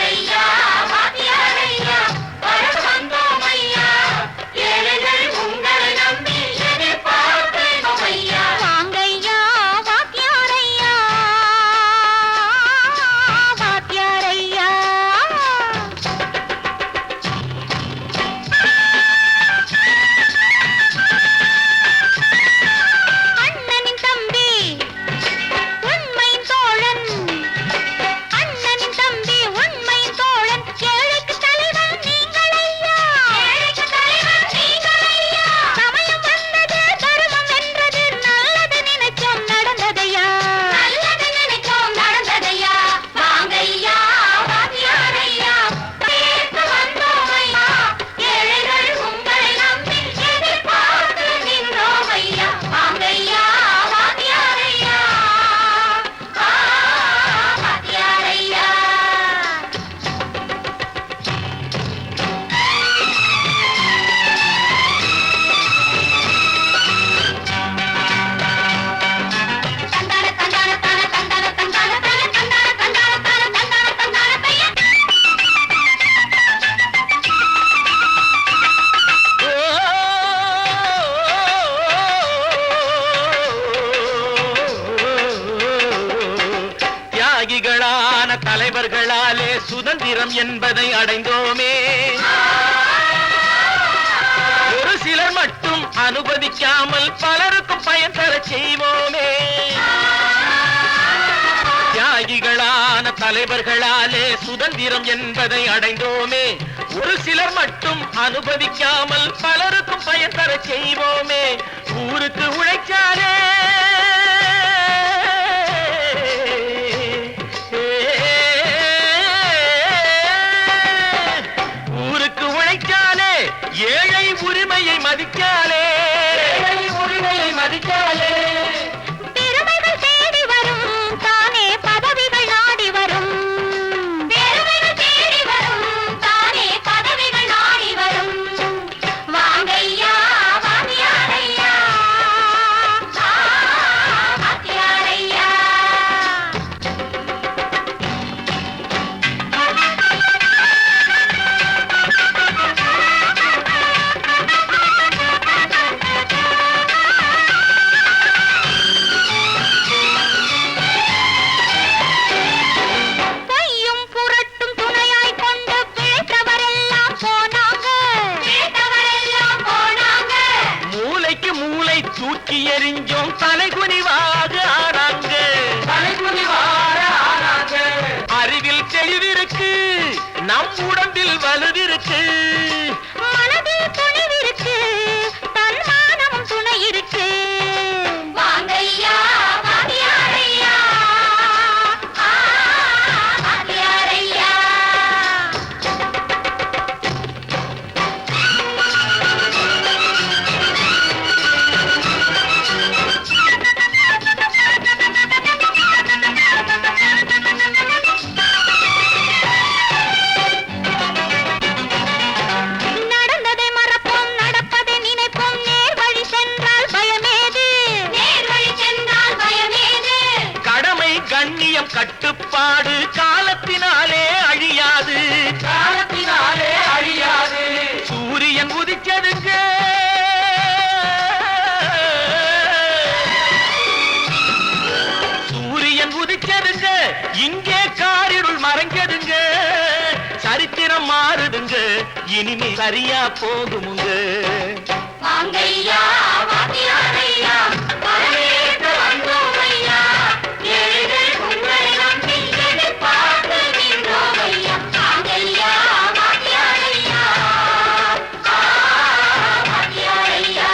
ஐயா சுதந்திரம் என்பதை அடைந்தோமே. ஒரு சிலர் மட்டும் அனுமதிக்காமல் பலருக்கும் பயன் தர செய்வோமே. தியாகிகளான தலைவர்களாலே சுதந்திரம் என்பதை அடைந்தோமே. ஒரு சிலர் மட்டும் அனுமதிக்காமல் பலருக்கும் பயன் தர செய்வோமே. ஊருக்கு உழைச்சாலே ஏழை உரிமையை மதிக்காலே, உரிமையை மதிக்காலே. பெருமைகள் தேடி வரும் தானே பதவிகள் நாடி வரும். பெருமைகள் தேடி வரும் தானே பதவிகள் நாடி வரும். வாங்கையா வாங்கியாரையா வாங்கியாரையா. தூக்கி எறிஞ்சோம் தலைகுனிவாக ஆனாங்க. அறிவில் தெளிவிருக்கு, நம் உடம்பில் வலுவிருக்கு, மனதில் துணிவிருக்கு, தன்மானமும் துணை இருக்கு. வாங்கையா வாங்கியாரையா வாங்கியாரையா. நடந்ததை மறப்போம், நடப்பதை நினைப்போம். நேர் வழி சென்றால் பயமேது, நேர் வழி சென்றால் பயமேது. கடமை கண்ணியம் கட்டுப்பாடு காலத்தினாலே அழியாது, காலத்தினாலே அழியாது. சூரியன் உதிச்சதுங்க, சூரியன் உதிச்சதுங்க, இங்கே காரிருள் மறைஞ்சதுங்க. சரித்திரம் மாறுதுங்க, இனிமே சரியா போகுமுங்க. வாங்கையா வாங்கியாரையா வரவேற்க வந்தோமையா. ஏழைகள் உங்களை நம்பி எதிர்பார்த்து நின்றோமையா. வாங்கையா வாங்கியாரையா வாங்கியாரையா.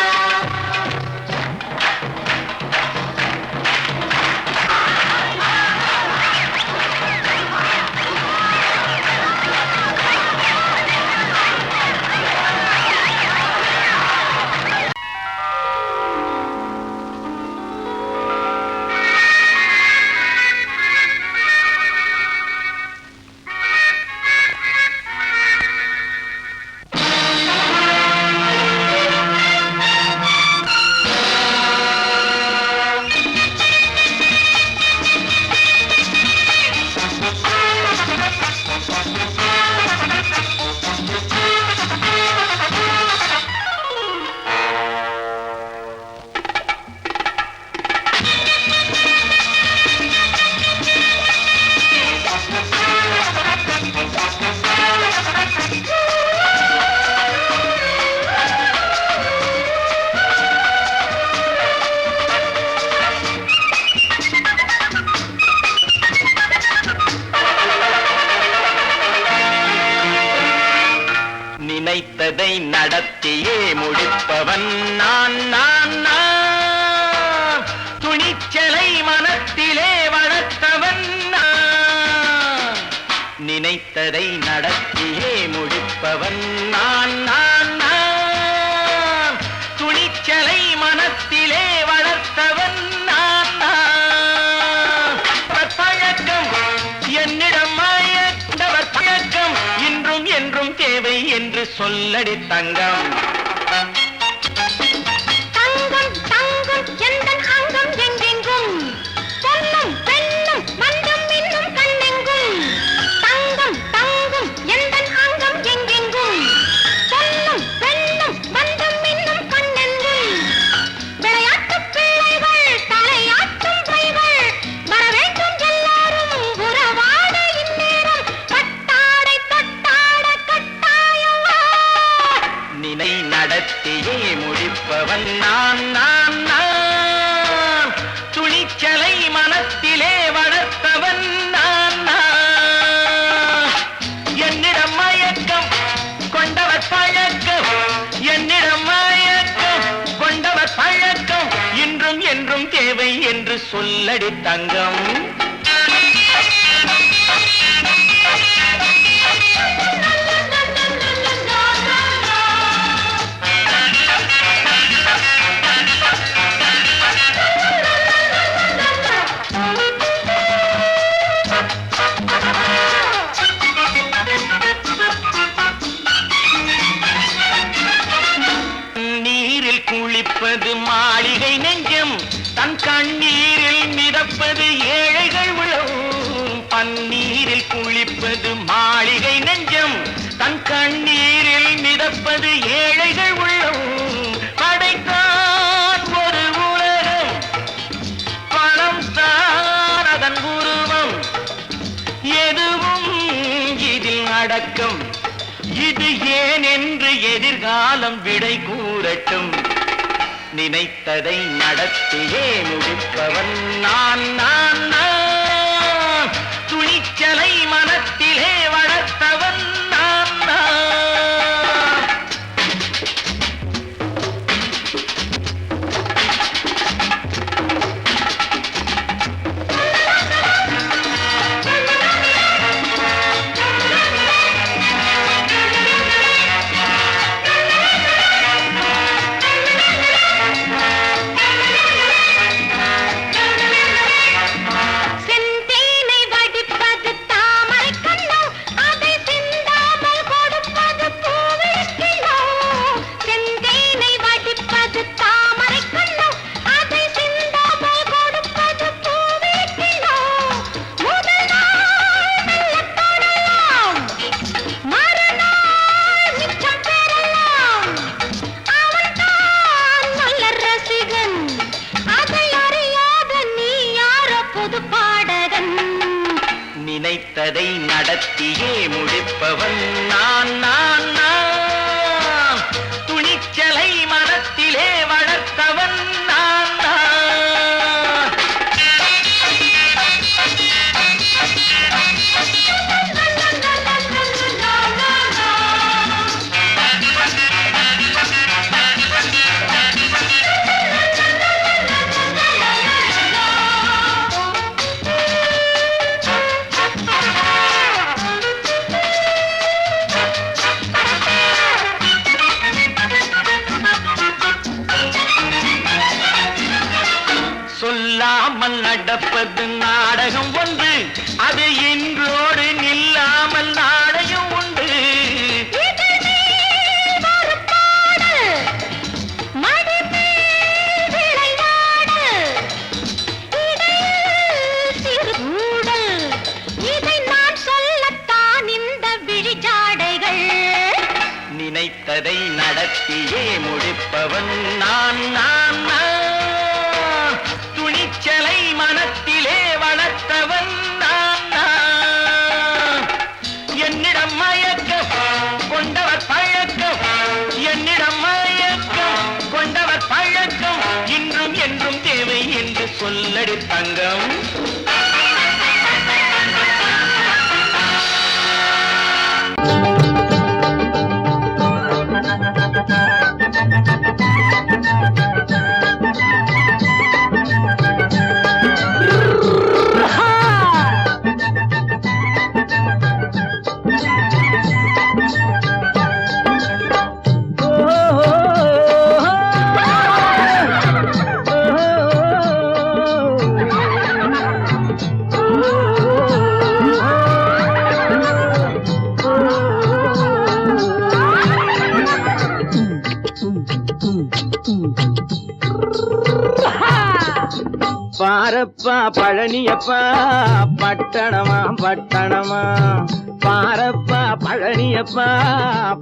நினைத்ததை நடத்தியே முடிப்பவன் நான் நான் நான். துணிச்சலை மனத்திலே வளர்த்தவன் நான். நினைத்ததை நடத்தியே முடிப்பவன் நான் நான் நான். துணிச்சலை மனத்திலே வளர்த்தவன் நான் நான். பழக்கம் என்னிடம் மாயந்தவர் பழக்கம் இன்றும் என்றும் தேவை என்று சொல்லடி தங்கம். தங்கம் தங்கம் எந்தன் அங்கம் எங்கெங்கும். பொன்னும் பெண்ணும் மந்தம் இன்னும் கண்ணெங்கும். தங்கம் தங்கம் எந்தன் அங்கம் எங்கெங்கும். பொன்னும் பெண்ணும் மந்தம் இன்னும் கண்ணெங்கும். விளையாட்டுப் பிள்ளைகள் தலையாட்டும் பைகள் வர வேண்டும் எல்லாரும் உறவாட இந்நேரம். பட்டாடை என்னிடம் மயக்கம் கொண்டவர் பழக்கம், என்னிடம் மயக்கம் கொண்டவர் பழக்கம், இன்றும் என்றும் தேவை என்று சொல்லடி தங்கம். குளிப்பது மாளிகை நெஞ்சம், தன் கண்ணீரில் மிதப்பது ஏழைகள் உளவும். பன்னீரில் குளிப்பது மாளிகை நெஞ்சம், தன் கண்ணீரில் மிதப்பது ஏழைகள் உள்ளவும். படைத்தான் ஒரு உலகம், பணம் தான் அதன் உருவம், எதுவும் இதில் அடக்கம். இது ஏன் என்று எதிர்காலம் விடை கூறட்டும். நினைத்ததை நடத்தியே முடிப்பவன் நான் நான் நான், துணிச்சலை மனத்திலே வளர்த்தவன் நான் நான். நினைத்ததை நடத்தியே முடிப்பவன் நான் நான் நான், துணிச்சலை மனத்திலே வளர்த்தவன் நான் நான். சொல்லாமல் நடப்பது நாடகம் ஒன்று, அது இன்றோடு நில்லாமல் நாளையும் உண்டு. நினைத்ததை நடத்தியே முடிப்பவன் நான் நான் நான், துணிச்சலை மனத்திலே வளர்த்தவன் நான் நான். என்னிடம் மயக்கம் கொண்டவர் பழக்கம், என்னிடம் மயக்கம் கொண்டவர் பழக்கம், இன்றும் என்றும் தேவை என்று சொல்லடி தங்கம். பாரப்பா பழனியப்பா பட்டணமா பட்டணமா, பாரப்பா பழனியப்பா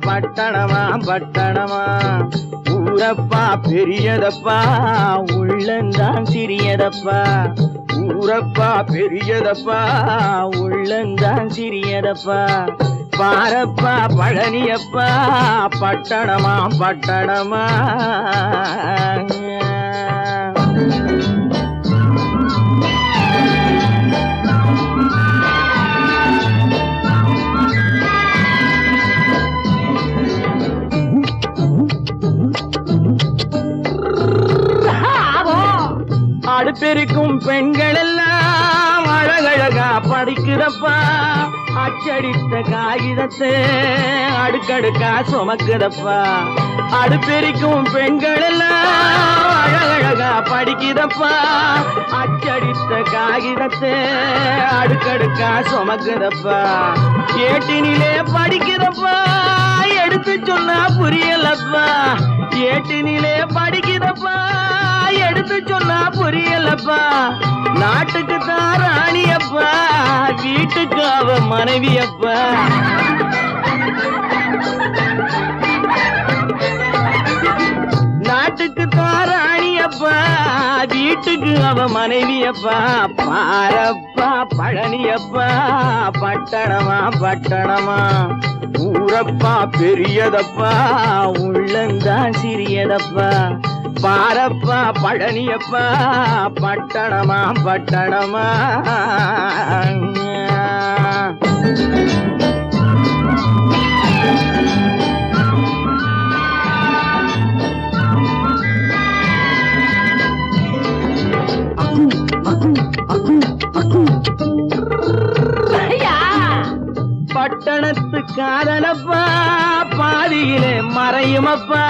பட்டணமா பட்டணமா. ஊரப்பா பெரியதப்பா உள்ளந்தான் சிறியதப்பா, ஊரப்பா பெரியதப்பா உள்ளந்தான் சிறியதப்பா. பாரப்பா பழனியப்பா பட்டணமா பட்டணமா. சுமக்குதப்பா அச்சடித்த காகிதத்தை அடுக்கடுக்கா சுமக்குதப்பா அடுப்பெரிக்கும் பெண்கள் எல்லாம் அழகழகா படிக்குதப்பா அச்சடித்த காகிதத்தை அடுக்கடுக்கா சுமக்குதப்பா ஏட்டினிலே படிக்குதப்பா எடுத்து சொன்னா புரியலப்பா ஏட்டினிலே படிக்குதப்பா எடுத்து சொன்னா புரியலப்பா நாட்டுக்கு தான் ராணியப்பா வீட்டுக்கு அவ மனைவியப்பா நாட்டுக்கு தான் ராணியப்பா வீட்டுக்கு அவ மனைவியப்பா பாரப்பா பழனியப்பா பட்டணமா பட்டணமா ஊரப்பா பெரியதப்பா உள்ளந்தான் சிறியதப்பா பாரப்பா பழனியப்பா பட்டணமா பட்டணமா பட்டணத்து காதலப்பா பாதியிலே மறையுமப்பா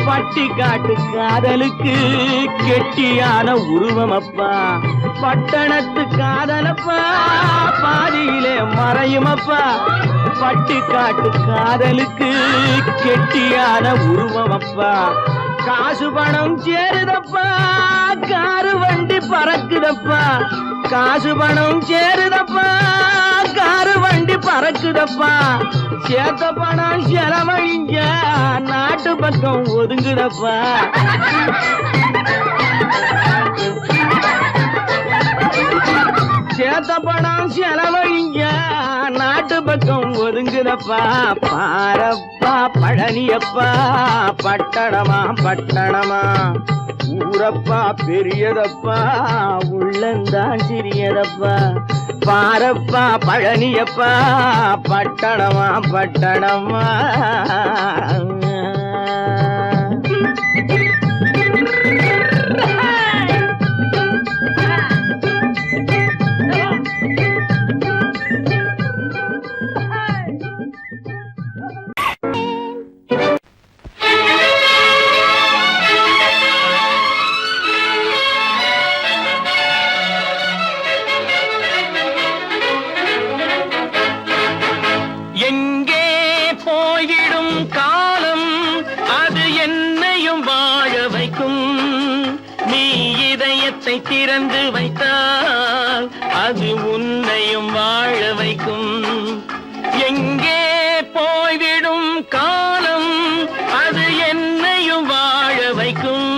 பட்டி காட்டு காதலுக்கு கெட்டியான உருவமப்பா பட்டணத்து காதலப்பா பாதியிலே மறையுமப்பா பட்டி காட்டு காதலுக்கு கெட்டியான உருவமப்பா காசு பணம் சேருதப்பா காரு வண்டி பறக்குதப்பா காசு பணம் சேருதப்பா காரு வண்டி பறக்குதப்பா சேத்த பணம் செலவழிங்க நாட்டு பக்கம் ஒதுங்குதப்பா சேத்த பணம் செலவழிங்க நாட்டு பக்கம் ஒதுங்குதப்பா பாரப்பா பழனியப்பா பட்டணமா பட்டணமா ஊரப்பா பெரியதப்பா உள்ளந்தான் சிறியதப்பா பாரப்பா பழனியப்பா பட்டணமா பட்டணமா திறந்து வைத்தால் அது உன்னையும் வாழ வைக்கும் எங்கே போய்விடும் காலம் அது என்னையும் வாழ வைக்கும்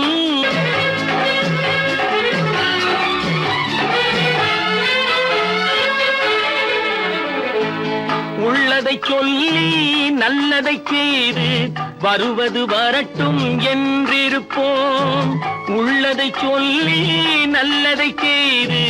உள்ளதை சொல்லி நல்லதை செய்து வருவது வரட்டும் என்றிருப்போம் உள்ளதை சொல்லி நல்லதை செய்து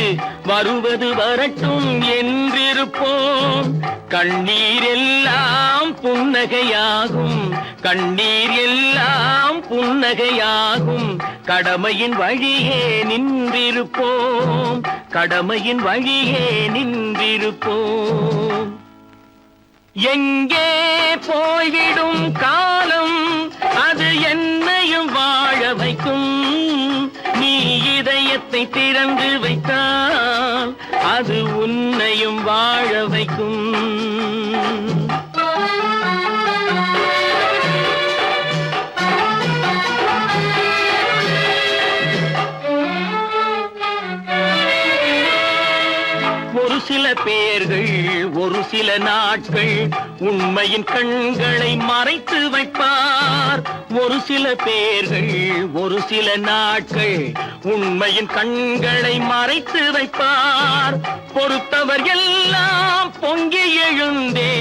வருவது வரட்டும் என்றிருப்போம் கண்ணீர் எல்லாம் புன்னகையாகும் கண்ணீர் எல்லாம் புன்னகையாகும் கடமையின் வழியே நின்றிருப்போம் கடமையின் வழியே நின்றிருப்போம் எங்கே போய்விடும் காலம் அது என்னையும் வாழ வைக்கும் நீ இதயத்தை திறந்து வைத்தால் அது உன்னையும் வாழ வைக்கும் ஒரு சில பேர்கள் ஒரு சில நாட்கள் உண்மையின் கண்களை மறைத்து வைப்பார் ஒரு சில பேர்கள் ஒரு சில நாட்கள் உண்மையின் கண்களை மறைத்து வைப்பார் பொறுத்தவர் எல்லாம் பொங்கி எழுந்தே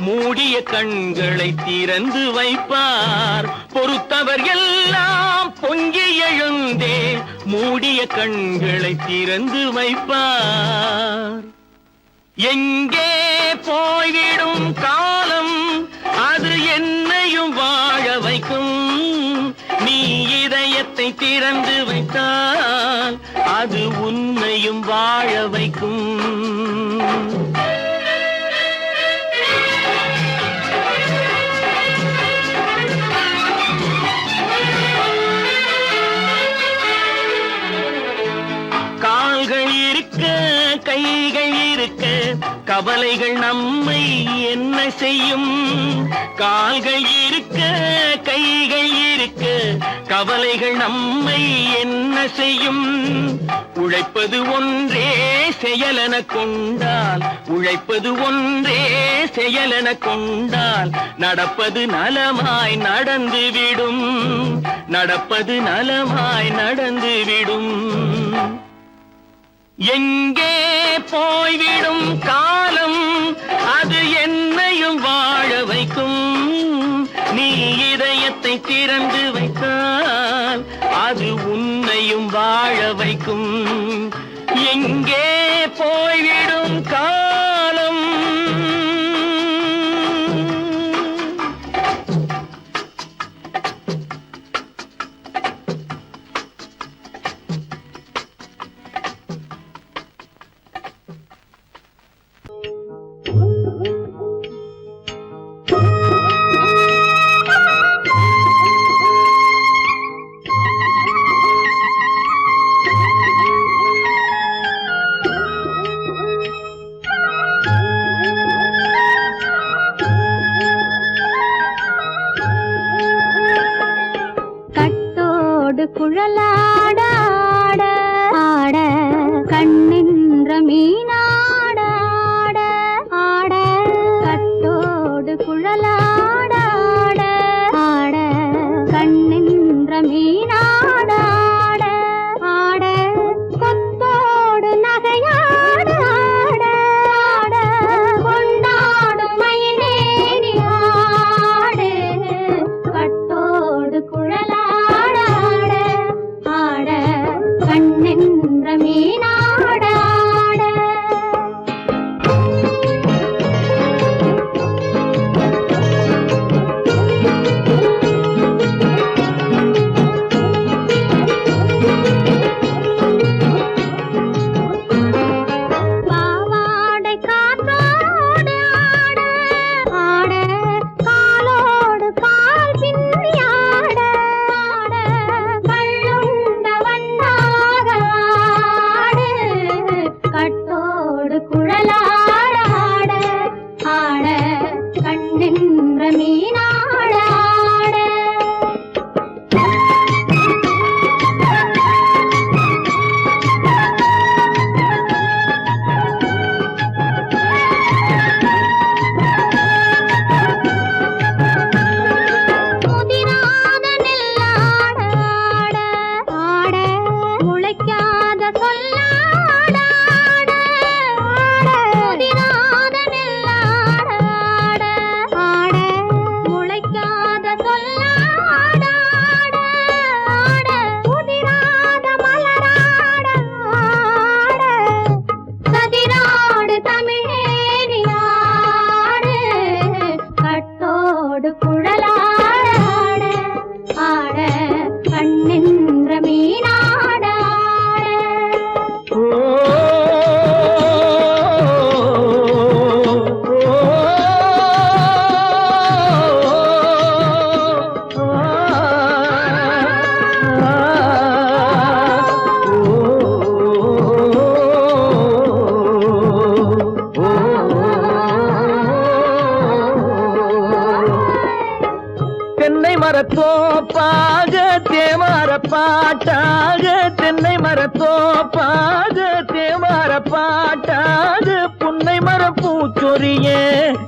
மூடிய கண்களை திறந்து வைப்பார் பொறுத்தவர் எல்லாம் பொங்கி எழுந்தே மூடிய கண்களை திறந்து வைப்பார் எங்கே போய்விடும் காலம் அது என்னையும் வாழ வைக்கும் நீ இதயத்தை திறந்து வைத்தால் அது உன்னையும் வாழ வைக்கும் கவலைகள் நம்மை என்ன செய்யும்? கால்கள் இருக்க கைகள் இருக்க கவலைகள் நம்மை என்ன செய்யும்? உழைப்பது ஒன்றே செயலென கொண்டால், உழைப்பது ஒன்றே செயலென கொண்டால் நடப்பது நலமாய் நடந்துவிடும், நடப்பது நலமாய் நடந்துவிடும். எங்கே போய்விடும் காலம் அது என்னையும் வாழ வைக்கும். நீ இதயத்தை திறந்து வைத்தால் அது உன்னையும் வாழ வைக்கும். எங்கே போய்விடும் காலம். குழலாட ஆட ஆட கண்ணின்ற மீனாட ஆட ஆட கட்டோடு குழலாட ஆட ஆட கண்ணின்ற மீனாட ஆட ஆட கொத்தோடு நகையாட ஆட ஆட கொண்டாடும் மயிலேறி ஆடு கட்டோடு குழலாட கண்ணென்ற மீனாட ஆட. பாவாடை காற்றோடு ஆட ஆட காலோடு கால் பின்னி ஆட ஆட கள்ளுண்ட வண்ணாக ஆடு கட்டோடு குழலாட ஆட ஆட கண்ணின்ற மீனாட ஆட. முதிராத நெல்லாட ஆட ஆட முளைக்காத சொல்லாட ஆட ஆட முதிராத நெல்லாட ஆட ஆட முளைக்காத சொல்லாட ஆட ஆட முதிராத மலராட ஆட சதிராடு தமிழேறி ஆடு கட்டோடு குழலாட ஆட ஆட கண்ணின்ற மீனாட ஆட. தென்னை மரத்தோப்பாக தேவார பாட்டாக, தென்னை மரத்தோப்பாக தேவார பாட்டாக புன்னை மரப்பூச்சொரிய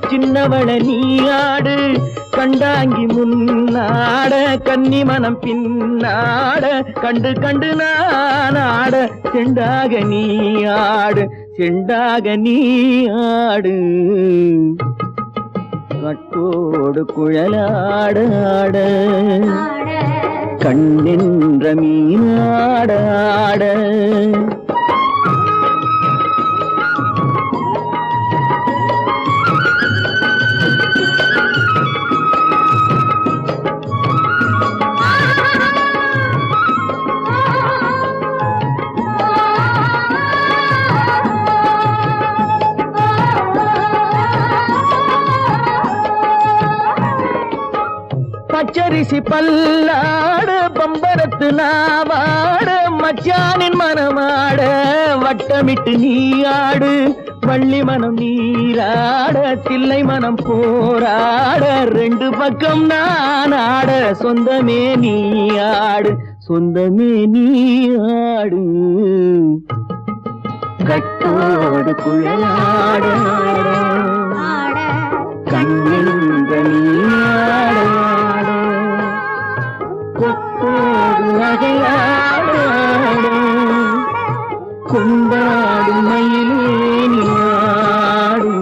சின்னவள நீயாடு கண்டாங்கி முன்னாட கன்னி மனம் பின்னாட கண்டு கண்டு நானாட செண்டாக நீயாடு செண்டாக நீயாடு கட்டோடு குழலாட ஆட கண்ணின்ற மீனாட ஆட. பச்சரிசி பல்லாட பம்பரத்து நாவாட மச்சானின் மனமாட வட்டமிட்டு நீ ஆடு வள்ளி மனம் நீராட தில்லை மனம் போராட ரெண்டு பக்கம் நான் ஆட சொந்தமே நீ ஆடு சொந்தமே நீ ஆடு கட்டோடு குழலாட கண்ணிந்த நீயாட கொத்தோடு நகையாட கொண்டாடு மயிலே நீயாடு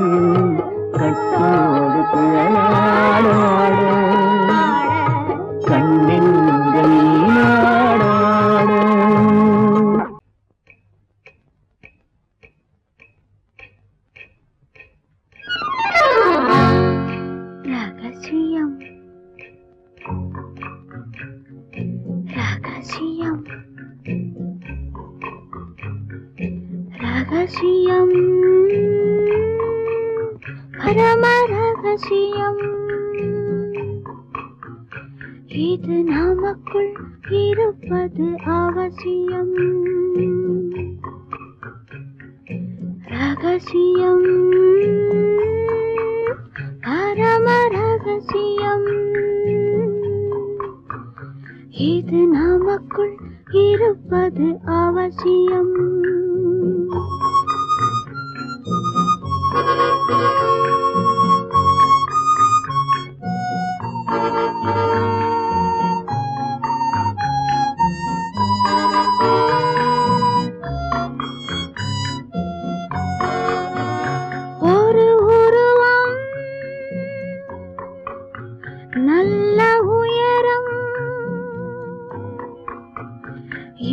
கட்டோடு குழலாட கண்ணிந்த நீயாட ரகசியம் பரம ரகசியம் இது நமக்குள் இருப்பது அவசியம் ரகசியம் பரம ரகசியம் இது நமக்குள் இருப்பது அவசியம் ஒரு உருவம் நல்ல உயரம்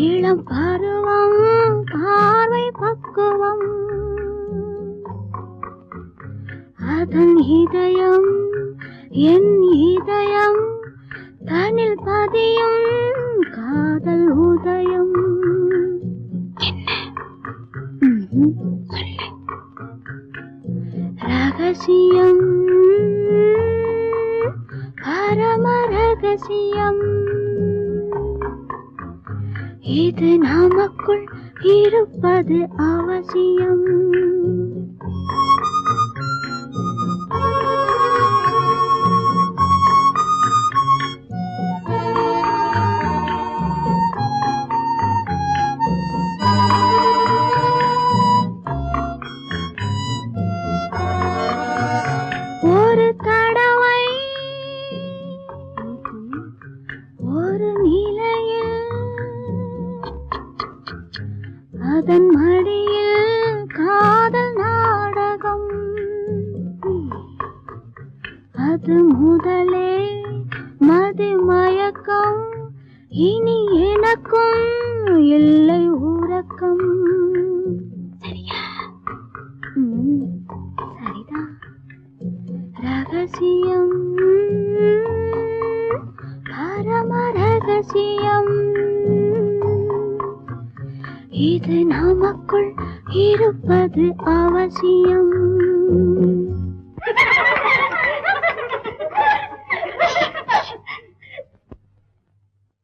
இளம் பருவம் பார்வை பக்குவம் அதன் இதயம் என் இதயம் தனில் பதியும் காதல் உதயம் ரகசியம் பரம ரகசியம் இது நமக்குள் இருப்பது அவசியம் ஒரு தடவை ஒரு நிலையில் அதன் மடியில் காதல் நாடகம் அது முதலே மதிமயக்கம் இனி எனக்கும் இல்லை உறக்கம் சரியா சரிதான் ரகசியம் பரம ரகசியம் இது நமக்குள் இருப்பது அவசியம்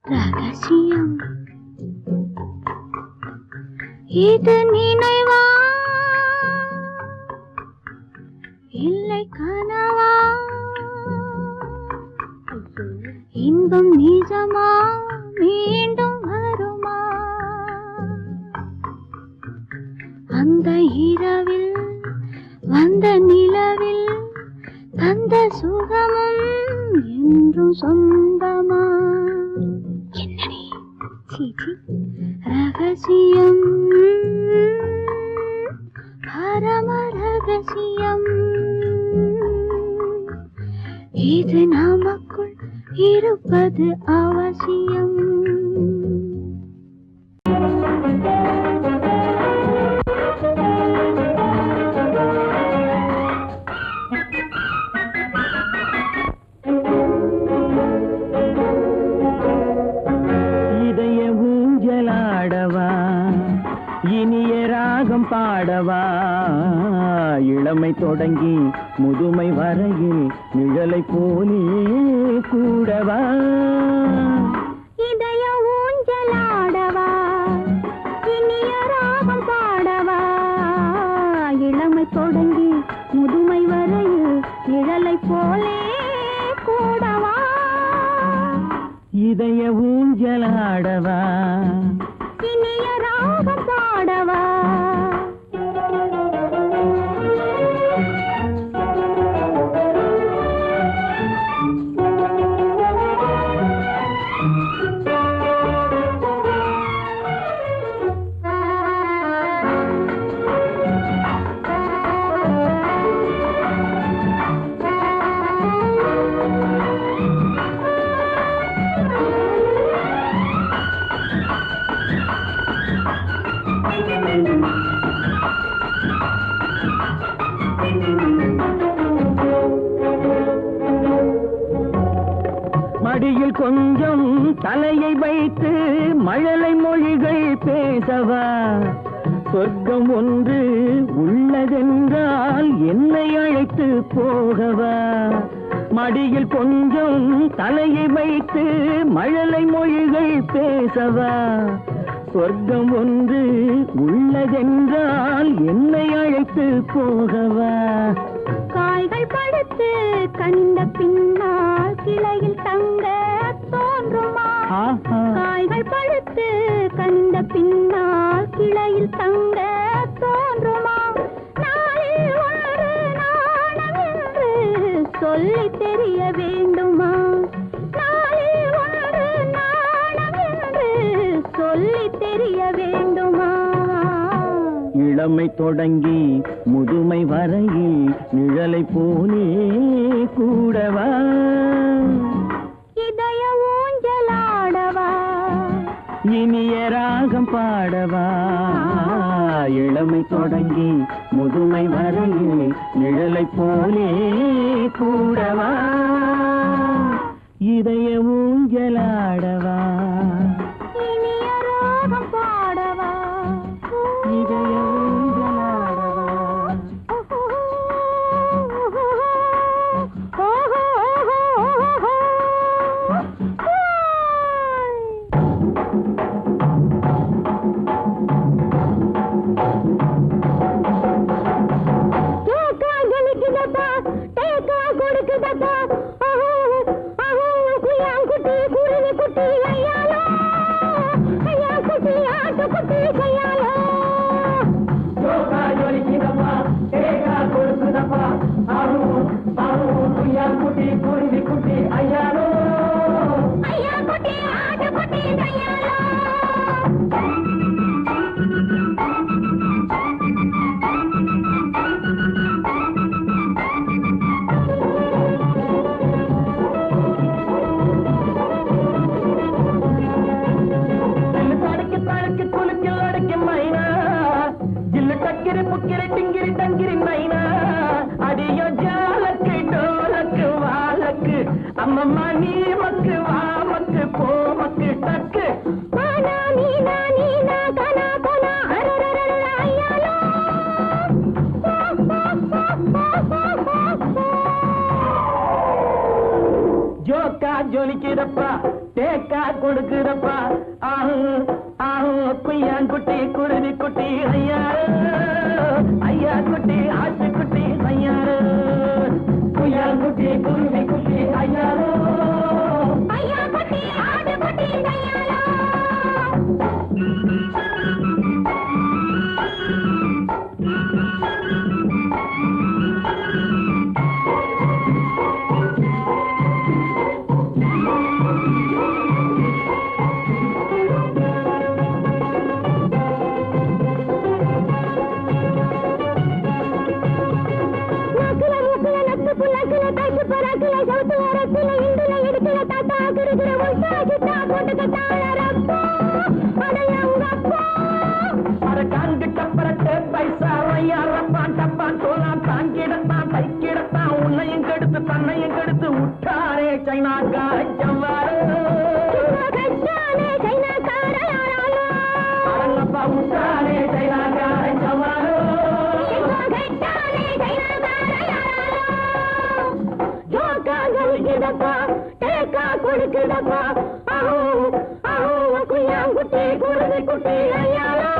ரகசியம் இது நினைவா இல்லை கனவா இன்பம் நிஜமா மீண்டும் வருமா அந்த இரவில் வந்த நிலவில் தந்த சுகமும் என்றும் சொந்தமா என்னடி சீச்சி ரகசியம் பரம ரகசியம் இது நமக்குள் இருப்பது அவசியம் இதய ஊஞ்சலாடவா இனிய ராகம் பாடவா இளமை தொடங்கி முதுமை வரையில் நிழலை போலே கூடவா இதய ஊஞ்சலாடவா இனிய ராகம் பாடவா இளமை ஊஞ்சலாடவா இனிய ராகம் பாடவா மடியில் கொஞ்சம் தலையை வைத்து மழலை மொழிகள் பேசவா சொர்க்கம் ஒன்று உள்ளதென்றால் என்னை அழைத்து போகவா மடியில் கொஞ்சம் தலையை வைத்து மழலை மொழிகள் பேசவா சொர்க்கம் ஒன்று உள்ளதென்றால் என்னை அழைத்து போகவா காய்கள் படுத்து கனிந்த பின்னால் கிளையில் தங்க தோன்றுமா காய்கள் படுத்து கனிந்த பின்னால் கிளையில் தங்க தோன்றுமா நாளில் ஒரு நாணம் என்று சொல்லி தெரிய வேண்டுமா நாளில் ஒரு நாணம் என்று சொல்லி தெரிய வேண்டுமா இளமை தொடங்கி முதுமை வரையில் நிழலை போலே கூடவா இதய ஊஞ்சலாடவா இனிய ராகம் பாடவா இளமை தொடங்கி முதுமை வரையில் நிழலை போலே கூடவா இதய ஊஞ்சலாடவா இனிய ராகம் பாடவா இதய அம்மம்மா நீ மக்கு வா மக்கு போ மக்கு டக்கு ஜோக்கா ஜொலிக்கிறப்பா தேக்கா கொடுக்கிறப்பா ஆஹு ஆஹு குய்யான் குட்டி குருவி குட்டி ஐயா ஐயா குட்டி ஆட்டு குட்டி ஐயாரு குய்யான் குட்டி குருவி குட்டி ஐயாரு ஐயா குட்டி ஆடு குட்டி கையாலோ தன்னையும் கெடுத்து உட்டாரே சைனாக்கார ஜவ்வாறு அடங்கப்பா உட்டாரே சைனாக்கார ஜவ்வாறு ஜோக்கா ஜொலிக்குதப்பா தேக்கா கொடுக்குதப்பா ஆஹோ ஆஹோ குய்யாங்குட்டி குருவி குட்டி ஐயாலா